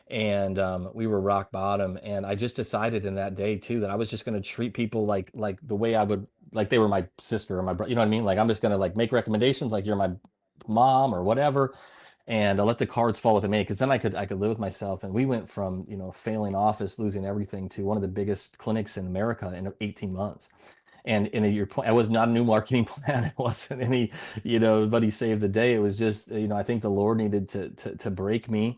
[SPEAKER 7] And we were rock bottom. And I just decided in that day too that I was just going to treat people like the way I would, like they were my sister or my brother. You know what I mean? Like I'm just going to like make recommendations, like you're my mom or whatever, and let the cards fall with me, because then I could live with myself. And we went from failing office, losing everything, to one of the biggest clinics in America in 18 months. And in your point, it was not a new marketing plan. It wasn't any, buddy saved the day. It was just, I think the Lord needed to break me,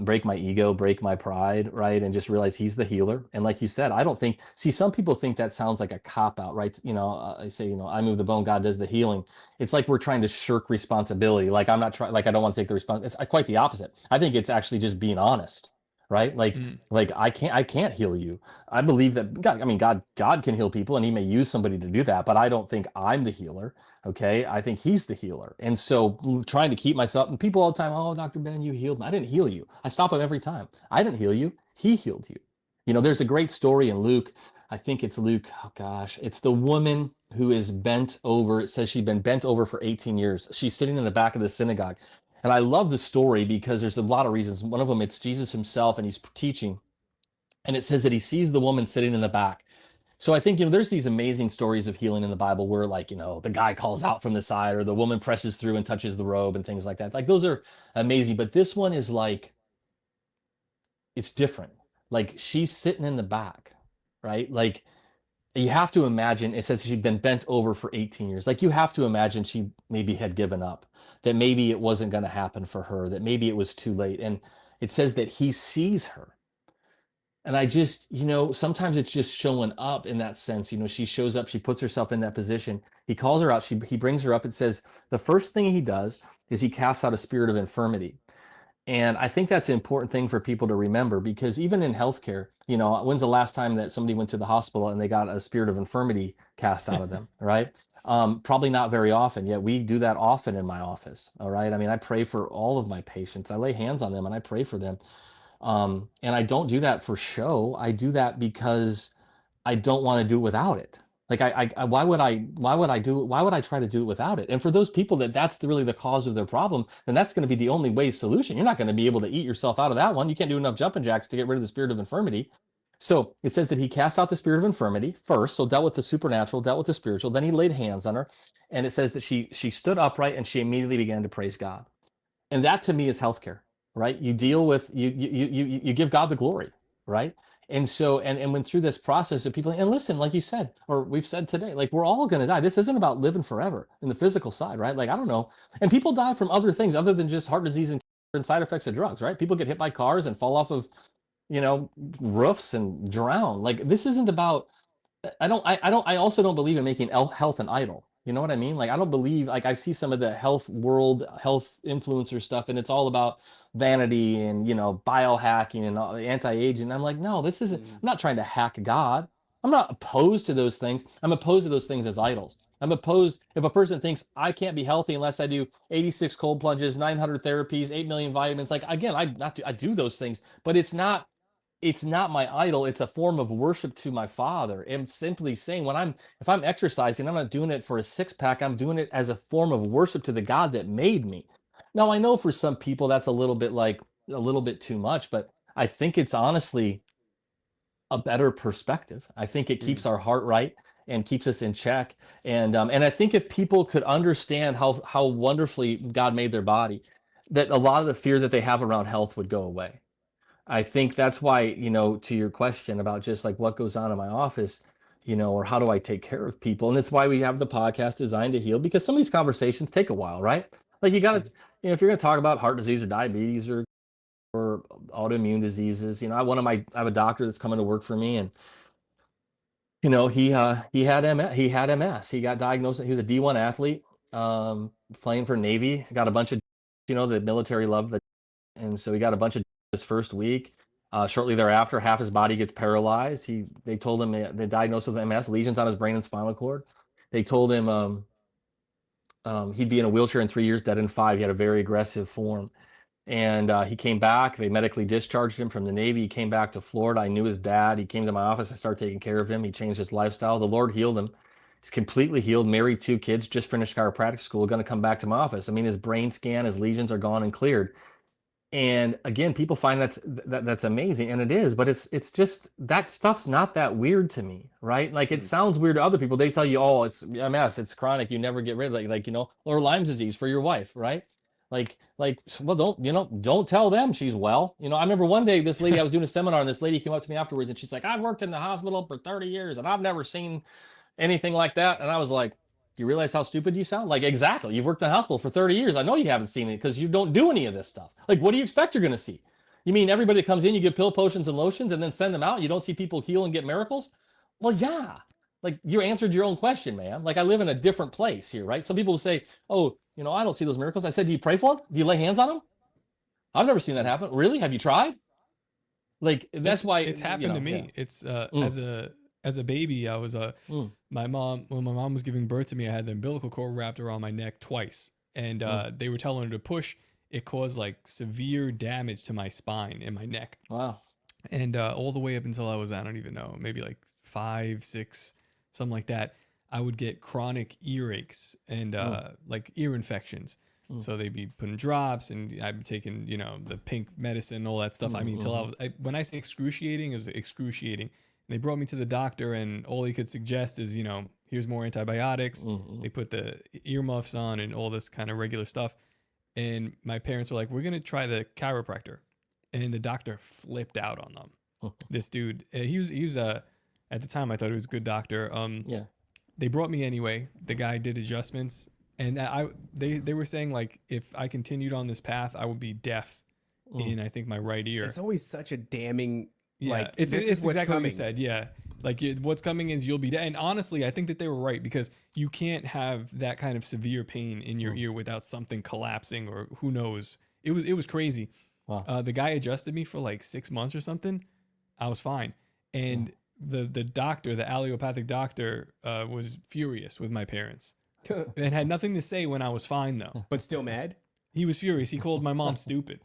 [SPEAKER 7] break my ego, break my pride, right? And just realize he's the healer. And like you said, I don't think, see, some people think that sounds like a cop out, right? I say, I move the bone, God does the healing. It's like we're trying to shirk responsibility. Like I'm not trying, like I don't want to take the responsibility. It's quite the opposite. I think it's actually just being honest, right? Like I can't heal you. I believe that God can heal people, and he may use somebody to do that, but I don't think I'm the healer. Okay. I think he's the healer. And so trying to keep myself, and people all the time, oh, Dr. Ben, you healed me. I didn't heal you. I stop him every time. I didn't heal you. He healed you. There's a great story in Luke. I think it's Luke. Oh gosh, it's the woman who is bent over. It says she'd been bent over for 18 years. She's sitting in the back of the synagogue. And I love the story because there's a lot of reasons. One of them, it's Jesus himself, and he's teaching. And it says that he sees the woman sitting in the back. So I think, there's these amazing stories of healing in the Bible where, like, the guy calls out from the side, or the woman presses through and touches the robe and things like that. Like, those are amazing. But this one is like, it's different. Like, she's sitting in the back, right? Like, you have to imagine, it says she'd been bent over for 18 years. Like, you have to imagine she maybe had given up, that maybe it wasn't going to happen for her, that maybe it was too late. And it says that he sees her. And I just, sometimes it's just showing up in that sense. She shows up, she puts herself in that position. He calls her out, he brings her up. It says the first thing he does is he casts out a spirit of infirmity. And I think that's an important thing for people to remember, because even in healthcare, when's the last time that somebody went to the hospital and they got a spirit of infirmity cast out of them, right? Probably not very often, yet we do that often in my office, all right? I mean, I pray for all of my patients. I lay hands on them and I pray for them. And I don't do that for show. I do that because I don't want to do it without it. Like why would I try to do it without it? And for those people that's really the cause of their problem, then that's going to be the only way solution. You're not going to be able to eat yourself out of that one. You can't do enough jumping jacks to get rid of the spirit of infirmity. So it says that he cast out the spirit of infirmity first. So dealt with the supernatural, dealt with the spiritual. Then he laid hands on her. And it says that she stood upright and she immediately began to praise God. And that to me is healthcare, right? You deal with, you give God the glory, right? And so, and when through this process of people, and listen, like you said, or we've said today, like we're all going to die. This isn't about living forever in the physical side, right? Like, I don't know. And people die from other things other than just heart disease and side effects of drugs, right? People get hit by cars and fall off of, roofs and drown. Like, this isn't about, I also don't believe in making health an idol. You know what I mean? Like, I don't believe, like, I see some of the health influencer stuff, and it's all about vanity and, biohacking and anti-aging. I'm like, no, this isn't, I'm not trying to hack God. I'm not opposed to those things. I'm opposed to those things as idols. I'm opposed if a person thinks I can't be healthy unless I do 86 cold plunges, 900 therapies, 8 million vitamins. Like, again, I do those things, but it's not my idol. It's a form of worship to my Father. And simply saying, if I'm exercising, I'm not doing it for a six pack. I'm doing it as a form of worship to the God that made me. Now, I know for some people that's a little bit too much, but I think it's honestly a better perspective. I think it keeps our heart right and keeps us in check. And I think if people could understand how wonderfully God made their body, that a lot of the fear that they have around health would go away. I think that's why, to your question about just like what goes on in my office, or how do I take care of people? And it's why we have the podcast Designed to Heal, because some of these conversations take a while, right? Like, you got to, if you're going to talk about heart disease or diabetes or for autoimmune diseases. You know, I have a doctor that's coming to work for me, and you know, he had MS. He had MS. He got diagnosed. He was a D1 athlete, playing for Navy. Got a bunch of, you know, the military love that, and so he got a bunch of his first week. Shortly thereafter, half his body gets paralyzed. They told him they diagnosed with MS, lesions on his brain and spinal cord. They told him he'd be in a wheelchair in 3 years, dead in 5. He had a very aggressive form. And he came back. They medically discharged him from the Navy. He came back to Florida. I knew his dad. He came to my office. I started taking care of him. He changed his lifestyle. The Lord healed him. He's completely healed, married, 2 kids, just finished chiropractic school, going to come back to my office. I mean, his brain scan, his lesions are gone and cleared. And again, people find that's amazing, and it is, but it's just, that stuff's not that weird to me, right? Like, it sounds weird to other people. They tell you, oh, it's MS, it's chronic, you never get rid of it, like, you know, or Lyme's disease for your wife, right? Like, well, don't tell them she's well. You know, I remember one day this lady, I was doing a seminar, and this lady came up to me afterwards, and she's like, I've worked in the hospital for 30 years, and I've never seen anything like that. And I was like, you realize how stupid you sound? Like, exactly. You've worked in the hospital for 30 years. I know you haven't seen it because you don't do any of this stuff. Like, what do you expect you're going to see? You mean everybody that comes in, you give pill, potions, and lotions and then send them out? You don't see people heal and get miracles? Well, yeah. Like, you answered your own question, man. Like, I live in a different place here, right? Some people will say, oh, you know, I don't see those miracles. I said, do you pray for them? Do you lay hands on them? I've never seen that happen. Really? Have you tried? Like, that's why
[SPEAKER 6] it's happened to me. Yeah. It's as a baby, I was when my mom was giving birth to me, I had the umbilical cord wrapped around my neck twice, and they were telling her to push. It caused like severe damage to my spine and my neck.
[SPEAKER 7] Wow.
[SPEAKER 6] And all the way up until I was, I don't even know, maybe like 5, 6, something like that, I would get chronic earaches and like ear infections. So they'd be putting drops, and I'd be taking, you know, the pink medicine, all that stuff. I mean, until when I say excruciating, it was excruciating. They brought me to the doctor, and all he could suggest is, you know, here's more antibiotics. They put the earmuffs on and all this kind of regular stuff. And my parents were like, we're going to try the chiropractor. And the doctor flipped out on them. This dude, he was at the time, I thought he was a good doctor.
[SPEAKER 7] Yeah.
[SPEAKER 6] They brought me anyway. The guy did adjustments. And they were saying, like, if I continued on this path, I would be deaf in, I think, my right ear.
[SPEAKER 5] It's always such a damning...
[SPEAKER 6] Yeah,
[SPEAKER 5] like,
[SPEAKER 6] it's exactly
[SPEAKER 5] coming.
[SPEAKER 6] what you said. Yeah, like what's coming is you'll be dead. And honestly, I think that they were right, because you can't have that kind of severe pain in your ear without something collapsing, or who knows. It was crazy. Wow. The guy adjusted me for like 6 months or something. I was fine, and the doctor, the allopathic doctor, was furious with my parents and had nothing to say when I was fine though.
[SPEAKER 5] But still mad.
[SPEAKER 6] He was furious. He called my mom stupid.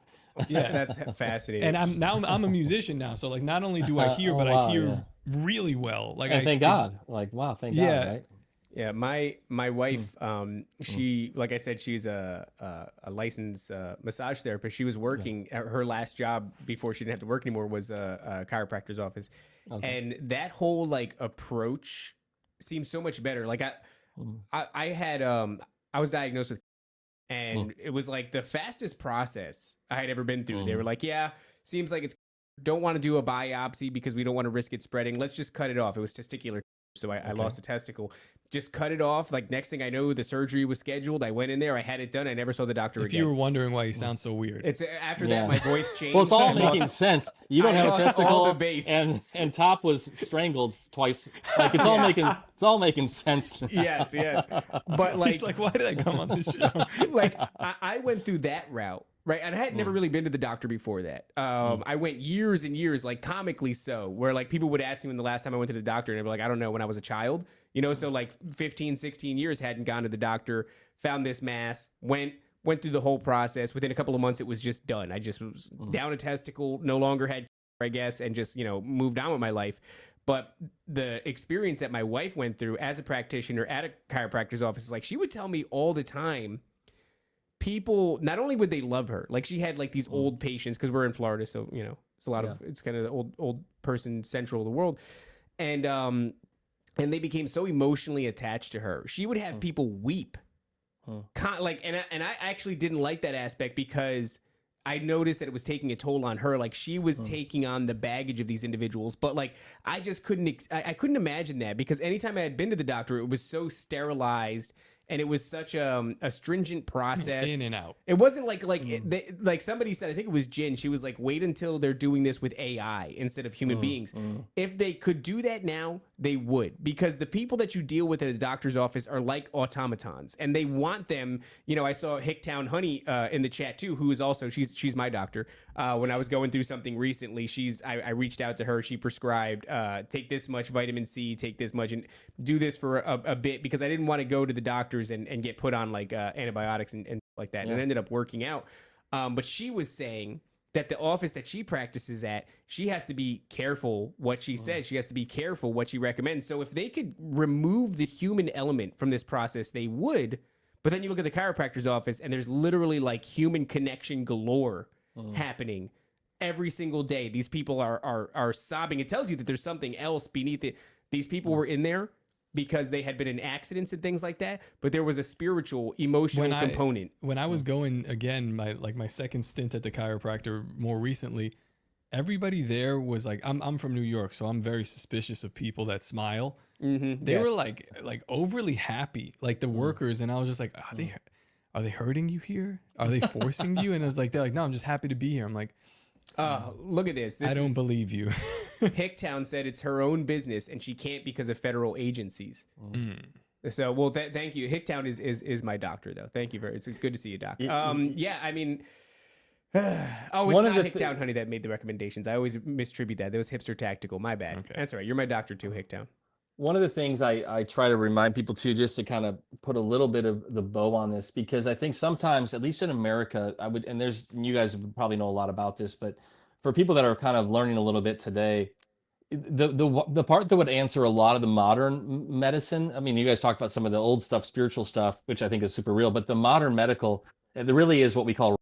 [SPEAKER 5] Yeah, that's fascinating.
[SPEAKER 6] And I'm a musician now, so like not only do I hear, but I hear really well. Like,
[SPEAKER 7] thank God. Like, wow, thank God, right?
[SPEAKER 5] Yeah, my wife, she, like I said, she's a licensed massage therapist. She was working her last job before she didn't have to work anymore was a chiropractor's office, and that whole like approach seems so much better. Like I had I was diagnosed with. And it was like the fastest process I had ever been through. They were like, yeah, seems like it's, don't want to do a biopsy because we don't want to risk it spreading. Let's just cut it off. It was testicular. So I lost a testicle. Just cut it off. Like, next thing I know, the surgery was scheduled. I went in there. I had it done. I never saw the doctor again.
[SPEAKER 6] If you were wondering why you sound so weird.
[SPEAKER 5] It's after that, my voice changed.
[SPEAKER 7] Well, it's all making sense. You don't have a testicle, and top was strangled twice. Like, it's all making sense.
[SPEAKER 5] Yes. But like,
[SPEAKER 6] he's like, why did I come on this show?
[SPEAKER 5] Like, I went through that route. Right. And I had never really been to the doctor before that. I went years and years, like comically so, where like people would ask me when the last time I went to the doctor, and I'd be like, I don't know, when I was a child, you know, so like 15, 16 years hadn't gone to the doctor, found this mass, went through the whole process. Within a couple of months, it was just done. I just was down a testicle, no longer had, I guess, and just, you know, moved on with my life. But the experience that my wife went through as a practitioner at a chiropractor's office is like, she would tell me all the time, people, not only would they love her, like she had like these old patients, because we're in Florida, so you know it's a lot of, it's kind of the old person central of the world, and they became so emotionally attached to her. She would have people weep, like, and I actually didn't like that aspect, because I noticed that it was taking a toll on her. Like, she was taking on the baggage of these individuals, but like I just couldn't I couldn't imagine that, because anytime I had been to the doctor, it was so sterilized and it was such a stringent process.
[SPEAKER 6] In and out.
[SPEAKER 5] It wasn't like somebody said, I think it was Jen. She was like, wait until they're doing this with AI instead of human beings. If they could do that now, they would, because the people that you deal with at a doctor's office are like automatons, and they want them. You know, I saw Hicktown Honey in the chat too, who is also she's my doctor. When I was going through something recently, I reached out to her. She prescribed take this much vitamin C, take this much, and do this for a bit, because I didn't want to go to the doctors and get put on like antibiotics and like that. And it ended up working out. But she was saying that the office that she practices at, she has to be careful what she says. She has to be careful what she recommends. So if they could remove the human element from this process, they would. But then you look at the chiropractor's office, and there's literally like human connection galore happening every single day. These people are sobbing. It tells you that there's something else beneath it. These people were in there because they had been in accidents and things like that, but there was a spiritual, emotional component.
[SPEAKER 6] When I was going again, my second stint at the chiropractor more recently, everybody there was like, I'm from New York, so I'm very suspicious of people that smile. They were like overly happy, like the workers, and I was just like, are they hurting you here? Are they forcing you? And it's like, they're like, no, I'm just happy to be here. I'm like,
[SPEAKER 5] look at this.
[SPEAKER 6] I don't believe you.
[SPEAKER 5] Hicktown said it's her own business and she can't because of federal agencies. So, well, thank you. Hicktown is my doctor, though. Thank you very. It's good to see you, doc. Yeah, I mean, it's not Hicktown Honey that made the recommendations. I always misattribute that. That was Hipster Tactical. My bad. Okay. That's all right. You're my doctor too, Hicktown.
[SPEAKER 7] One of the things I try to remind people too, just to kind of put a little bit of the bow on this, because I think sometimes, at least in America, you guys probably know a lot about this, but for people that are kind of learning a little bit today, the part that would answer a lot of the modern medicine, I mean, you guys talked about some of the old stuff, spiritual stuff, which I think is super real, but the modern medical, there really is what we call,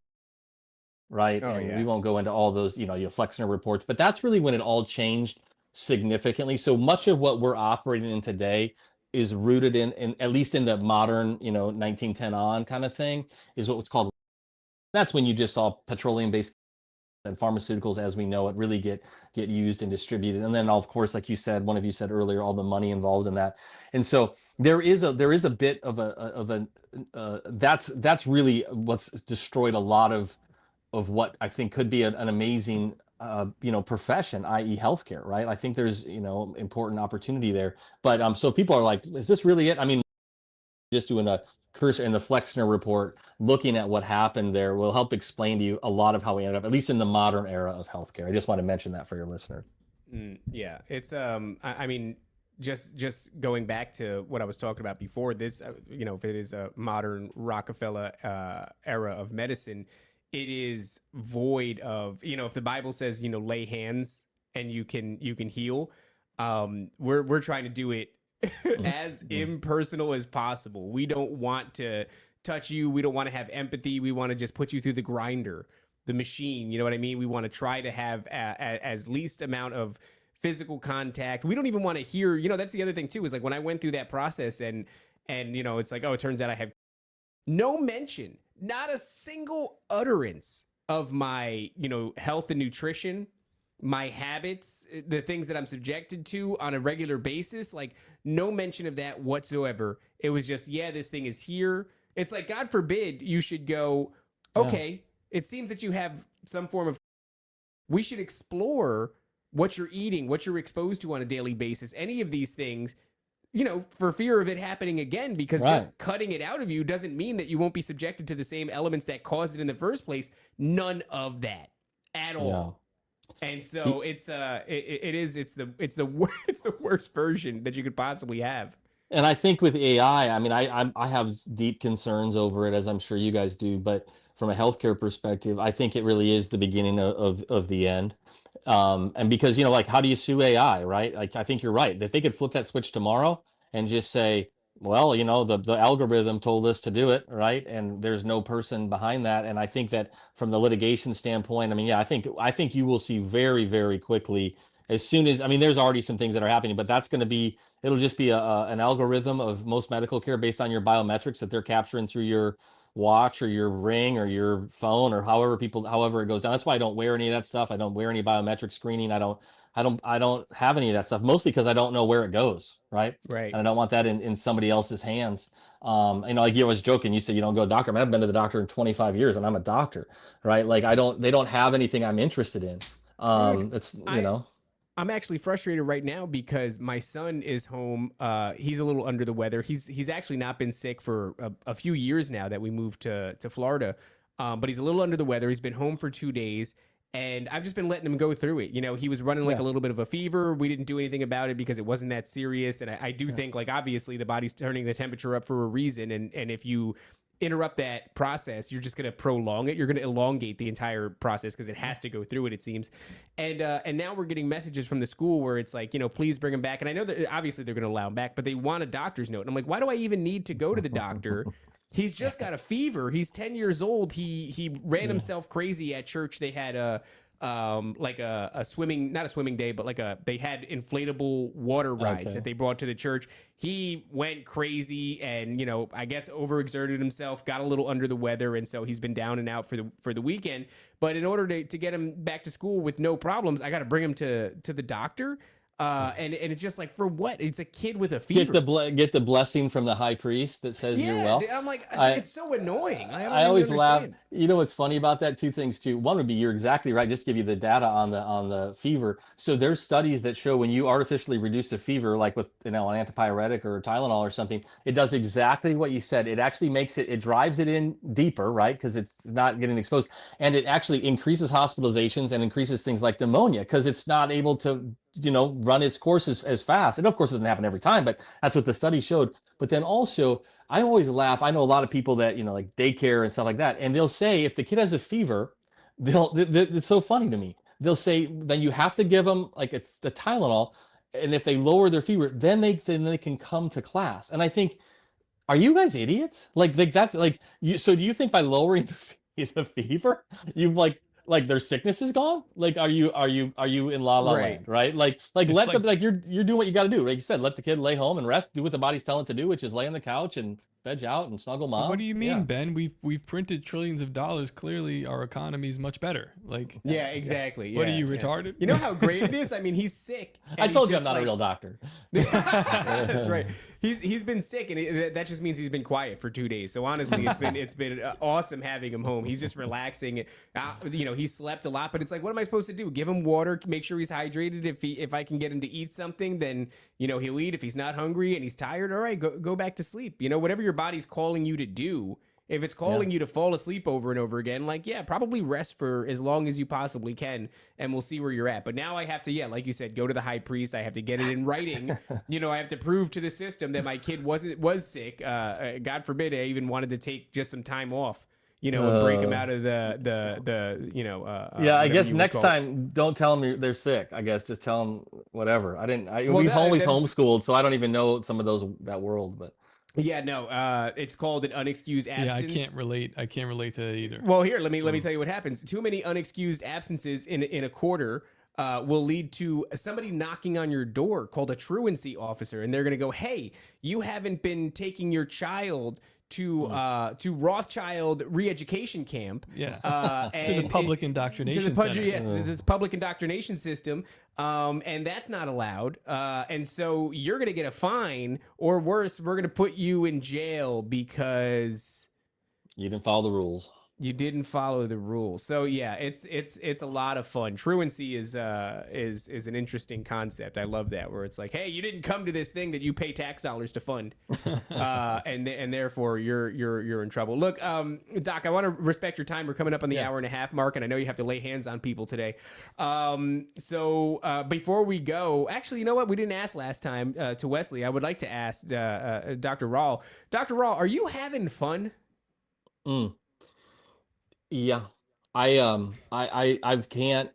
[SPEAKER 7] right? We won't go into all those, your Flexner reports, but that's really when it all changed significantly. So much of what we're operating in today is rooted in at least in the modern, 1910 on kind of thing, is what's called. That's when you just saw petroleum-based and pharmaceuticals as we know it really get used and distributed. And then, of course, like you said, one of you said earlier, all the money involved in that. And so there is a bit of that's really what's destroyed a lot of what I think could be an amazing profession, i.e. healthcare, right? I think there's, important opportunity there. But so people are like, is this really it? I mean, just doing a cursor in the Flexner report, looking at what happened there will help explain to you a lot of how we ended up, at least in the modern era of healthcare. I just want to mention that for your listener.
[SPEAKER 5] Yeah, it's I mean, just going back to what I was talking about before, this, if it is a modern Rockefeller era of medicine, it is void of, if the Bible says, lay hands and you can heal, we're trying to do it as impersonal as possible. We don't want to touch you. We don't want to have empathy. We want to just put you through the grinder, the machine. You know what I mean? We want to try to have as least amount of physical contact. We don't even want to hear, that's the other thing too, is like when I went through that process and it's like, oh, it turns out I have no mention, not a single utterance of my, health and nutrition, my habits, the things that I'm subjected to on a regular basis, like no mention of that whatsoever. It was just, this thing is here. It's like, God forbid you should go, okay, it seems that you have some form of, we should explore what you're eating, what you're exposed to on a daily basis, any of these things, for fear of it happening again, because just cutting it out of you doesn't mean that you won't be subjected to the same elements that caused it in the first place. None of that at all.
[SPEAKER 7] Yeah.
[SPEAKER 5] And so it's the worst version that you could possibly have.
[SPEAKER 7] And I think with AI, I mean, I have deep concerns over it, as I'm sure you guys do. But from a healthcare perspective, I think it really is the beginning of the end. And because, like, how do you sue AI, right? Like, I think you're right. If they could flip that switch tomorrow and just say, well, the algorithm told us to do it, right? And there's no person behind that. And I think that from the litigation standpoint, I mean, I think you will see very, very quickly, as soon as, I mean, there's already some things that are happening, but that's going to be, it'll just be an algorithm of most medical care based on your biometrics that they're capturing through your watch or your ring or your phone or however it goes down. That's why I don't wear any of that stuff. I don't wear any biometric screening. I don't have any of that stuff, mostly because I don't know where it goes, right?
[SPEAKER 5] Right.
[SPEAKER 7] And I don't want that in somebody else's hands. Like you was joking, you said you don't go to the doctor. I haven't been to the doctor in 25 years and I'm a doctor, right? Like they don't have anything I'm interested in.
[SPEAKER 5] I'm actually frustrated right now because my son is home. He's a little under the weather. He's actually not been sick for a few years now that we moved to Florida. But he's a little under the weather. He's been home for 2 days. And I've just been letting him go through it. He was running like a little bit of a fever. We didn't do anything about it because it wasn't that serious. And I do think, like, obviously the body's turning the temperature up for a reason. And if you interrupt that process, you're just going to prolong it. You're going to elongate the entire process because it has to go through it seems. And now we're getting messages from the school where it's like, please bring him back. And I know that obviously they're going to allow him back, but they want a doctor's note. And I'm like, why do I even need to go to the doctor? He's just got a fever. He's 10 years old. He ran himself crazy at church. They had a swimming, not a swimming day, but they had inflatable water rides that they brought to the church. He went crazy and, I guess overexerted himself, got a little under the weather. And so he's been down and out for the weekend. But in order to get him back to school with no problems, I got to bring him to the doctor. And it's just like, for what? It's a kid with a fever.
[SPEAKER 7] Get the blessing from the high priest that says you're well.
[SPEAKER 5] I'm like, it's so annoying.
[SPEAKER 7] I always laugh. What's funny about that? Two things too. One would be, you're exactly right. Just give you the data on the fever. So there's studies that show when you artificially reduce a fever, like with an antipyretic or Tylenol or something, it does exactly what you said. It actually it drives it in deeper, right? Because it's not getting exposed, and it actually increases hospitalizations and increases things like pneumonia because it's not able to run its course as fast. And of course, it doesn't happen every time, but that's what the study showed. But then also, I always laugh. I know a lot of people that, like daycare and stuff like that. And they'll say, if the kid has a fever, it's so funny to me. They'll say, then you have to give them like the Tylenol. And if they lower their fever, then they can come to class. And I think, are you guys idiots? Like that's like you. So do you think by lowering the fever, you've like their sickness is gone? Like, are you in la la land, right? Like you're doing what you got to do. Like you said, let the kid lay home and rest, do what the body's telling it to do, which is lay on the couch and veg out and snuggle mom.
[SPEAKER 6] What do you mean, Ben? We've printed trillions of dollars. Clearly, our economy is much better. Like,
[SPEAKER 5] yeah, exactly.
[SPEAKER 6] What are you, retarded?
[SPEAKER 5] You know how great it is? I mean, he's sick.
[SPEAKER 7] I told you I'm not a real doctor.
[SPEAKER 5] That's right. He's been sick, and that just means he's been quiet for 2 days. So honestly, it's been awesome having him home. He's just relaxing. He slept a lot, but it's like, what am I supposed to do? Give him water, make sure he's hydrated. If I can get him to eat something, then he'll eat. If he's not hungry and he's tired, all right, go back to sleep. Whatever your body's calling you to do. If it's calling you to fall asleep over and over again, probably rest for as long as you possibly can, and we'll see where you're at. But now I have to, like you said, go to the high priest. I have to get it in writing. I have to prove to the system that my kid was sick. God forbid I even wanted to take just some time off, and break him out of
[SPEAKER 7] I guess next time, don't tell them they're sick. I guess just tell them whatever. We've always homeschooled, so I don't even know some of that world, but.
[SPEAKER 5] Yeah, no, it's called an unexcused absence.
[SPEAKER 6] Yeah, I can't relate to that either.
[SPEAKER 5] Well, here, let me tell you what happens. Too many unexcused absences in a quarter will lead to somebody knocking on your door called a truancy officer, and they're going to go, "Hey, you haven't been taking your child to Rothschild re-education camp."
[SPEAKER 6] Yeah, to the public indoctrination center.
[SPEAKER 5] Yes, the public indoctrination system, and that's not allowed. And so you're going to get a fine, or worse, we're going to put you in jail because
[SPEAKER 7] you didn't follow the rules.
[SPEAKER 5] You didn't follow the rules. So yeah, it's a lot of fun. Truancy is an interesting concept. I love that, where it's like, hey, you didn't come to this thing that you pay tax dollars to fund, and therefore you're in trouble. Look, Doc, I want to respect your time. We're coming up on the hour and a half mark, and I know you have to lay hands on people today. So before we go, actually, you know what? We didn't ask last time to Wesley. I would like to ask Dr. Rall. Dr. Rall, are you having fun?
[SPEAKER 7] Yeah, I can't,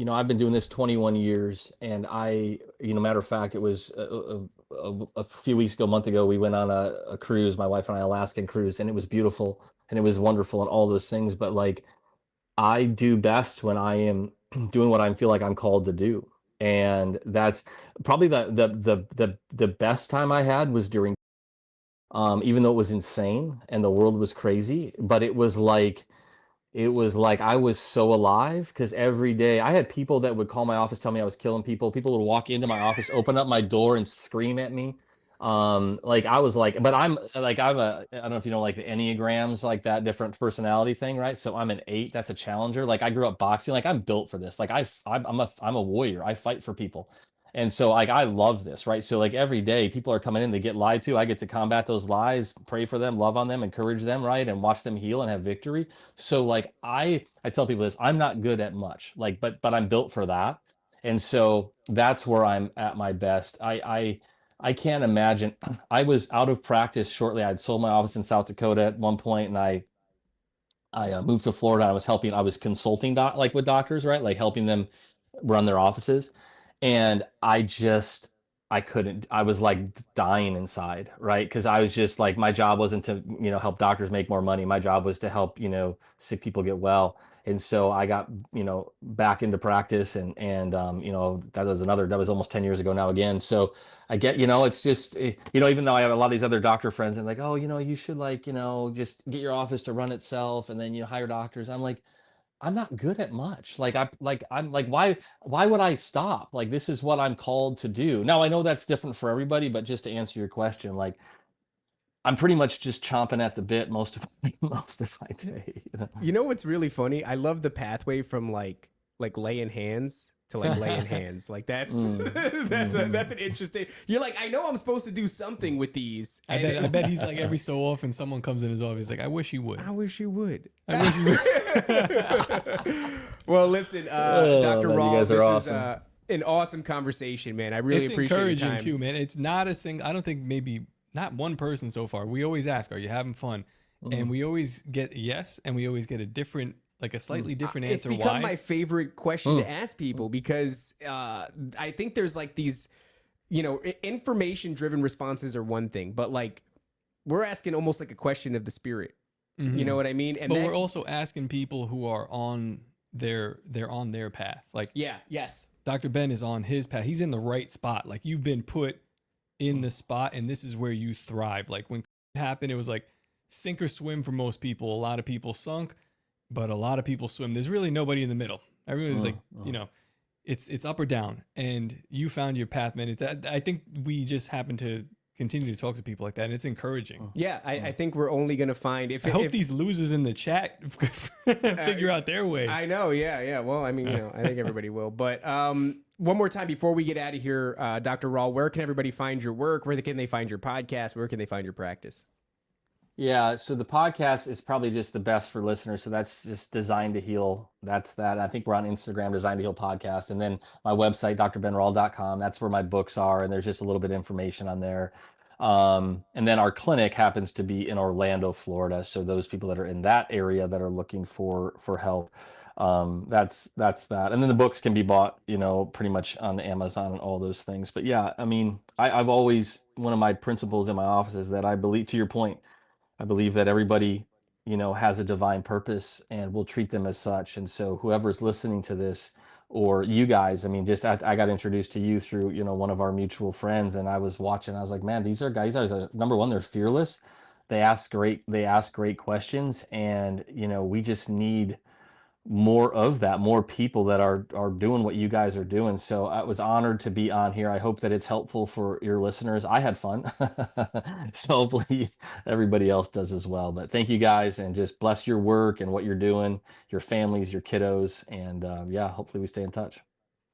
[SPEAKER 7] I've been doing this 21 years, and matter of fact, it was a few weeks ago, a month ago, we went on a cruise, my wife and I, Alaskan cruise, and it was beautiful and it was wonderful and all those things. But I do best when I am doing what I feel like I'm called to do. And that's probably the best time I had was during even though it was insane and the world was crazy. But it was like I was so alive, because every day I had people that would call my office, tell me I was killing people. People would walk into my office, open up my door and scream at me. Like I was like, but I'm like, I don't know if you know, like the Enneagrams, like that different personality thing, right? So I'm an 8, that's a challenger. Like I grew up boxing, like I'm built for this. Like I'm a warrior. I fight for people. And so like I love this, right? So like every day people are coming in, they get lied to. I get to combat those lies, pray for them, love on them, encourage them, right? And watch them heal and have victory. So like I tell people this, I'm not good at much, like, but I'm built for that. And so that's where I'm at my best. I can't imagine. I was out of practice shortly. I'd sold my office in South Dakota at one point, and I moved to Florida. I was consulting like with doctors, right? Like helping them run their offices. And I couldn't, I was like dying inside, right? Because I was just like, my job wasn't to, help doctors make more money. My job was to help, sick people get well. And so I got, back into practice and that was almost 10 years ago now again. So I get, it's just, even though I have a lot of these other doctor friends and like, oh, you should like, just get your office to run itself and then, hire doctors. I'm like, I'm not good at much. Why would I stop? Like, this is what I'm called to do. Now I know that's different for everybody, but just to answer your question, like I'm pretty much just chomping at the bit most of my day.
[SPEAKER 5] You know what's really funny? I love the pathway from like laying hands to like laying hands. Like that's that's an interesting. You're like, I know I'm supposed to do something with these.
[SPEAKER 6] I bet he's like, every so often someone comes in his office like, I wish you would.
[SPEAKER 5] I wish you would.
[SPEAKER 6] I wish you would.
[SPEAKER 5] Well, listen, Dr. Rawl,
[SPEAKER 7] you guys are awesome.
[SPEAKER 5] Is an awesome conversation, man. I really appreciate your time.
[SPEAKER 6] It's encouraging too, man. It's not a single. I don't think maybe not one person so far. We always ask, "Are you having fun?" And we always get yes, and we always get a different. Like a slightly different answer.
[SPEAKER 5] It's become my favorite question to ask people because I think there's like these, information driven responses are one thing, but like we're asking almost like a question of the spirit. You know what I mean?
[SPEAKER 6] But we're also asking people who are on they're on their path. Like,
[SPEAKER 5] yes.
[SPEAKER 6] Dr. Ben is on his path. He's in the right spot. Like you've been put in the spot and this is where you thrive. Like when it happened, it was like sink or swim for most people. A lot of people sunk. But a lot of people swim. There's really nobody in the middle. Everyone's it's up or down. And you found your path, man. I think we just happen to continue to talk to people like that. And it's encouraging.
[SPEAKER 5] Yeah, I think we're only going to find...
[SPEAKER 6] I hope these losers in the chat figure out their way.
[SPEAKER 5] I know, yeah. Well, I mean, I think everybody will. But one more time before we get out of here, Dr. Rawl, where can everybody find your work? Where can they find your podcast? Where can they find your practice?
[SPEAKER 7] Yeah, so the podcast is probably just the best for listeners. So that's just Designed to Heal. That's that. I think we're on Instagram, Designed to Heal Podcast. And then my website, drbenrall.com. That's where my books are. And there's just a little bit of information on there. And then our clinic happens to be in Orlando, Florida. So those people that are in that area that are looking for help, that's that. And then the books can be bought, pretty much on Amazon and all those things. But yeah, I mean, I've always, one of my principles in my office is that I believe, to your point, I believe that everybody, has a divine purpose and we'll treat them as such. And so whoever's listening to this or you guys, I mean, I got introduced to you through, one of our mutual friends, and I was watching, I was like, man, these are guys, number one, they're fearless. They ask great questions. And, we just need more of that, more people that are doing what you guys are doing. So I was honored to be on here. I hope that it's helpful for your listeners. I had fun. So hopefully everybody else does as well. But thank you guys, and just bless your work and what you're doing, your families, your kiddos. And hopefully we stay in touch.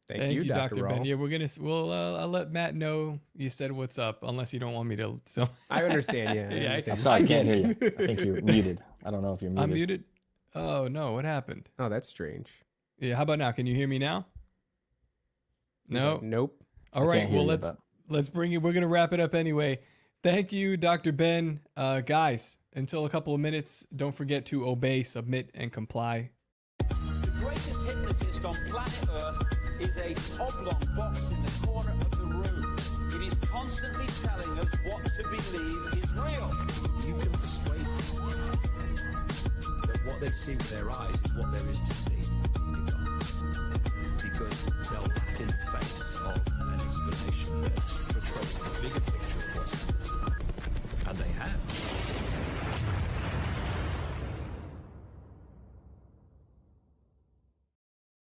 [SPEAKER 5] Thank you, Dr.
[SPEAKER 6] Ben.
[SPEAKER 5] Rawl.
[SPEAKER 6] Yeah, I'll let Matt know you said what's up, unless you don't want me to. So
[SPEAKER 5] I understand. Yeah.
[SPEAKER 6] I
[SPEAKER 7] I'm sorry, I can't hear you. I think you're muted. I don't know if you're muted.
[SPEAKER 6] I'm muted. Oh no, what happened?
[SPEAKER 5] Oh, that's strange.
[SPEAKER 6] Yeah, how about now? Can you hear me now? No.
[SPEAKER 5] Like, nope.
[SPEAKER 6] All right. Well, let's bring it. We're gonna wrap it up anyway. Thank you, Dr. Ben. Guys, until a couple of minutes, don't forget to obey, submit, and comply.
[SPEAKER 1] The greatest hypnotist on planet Earth is a oblong box in the corner of the room. It is constantly telling us what to believe is real.
[SPEAKER 8] You can persuade them that what they see with their eyes is what there is to see.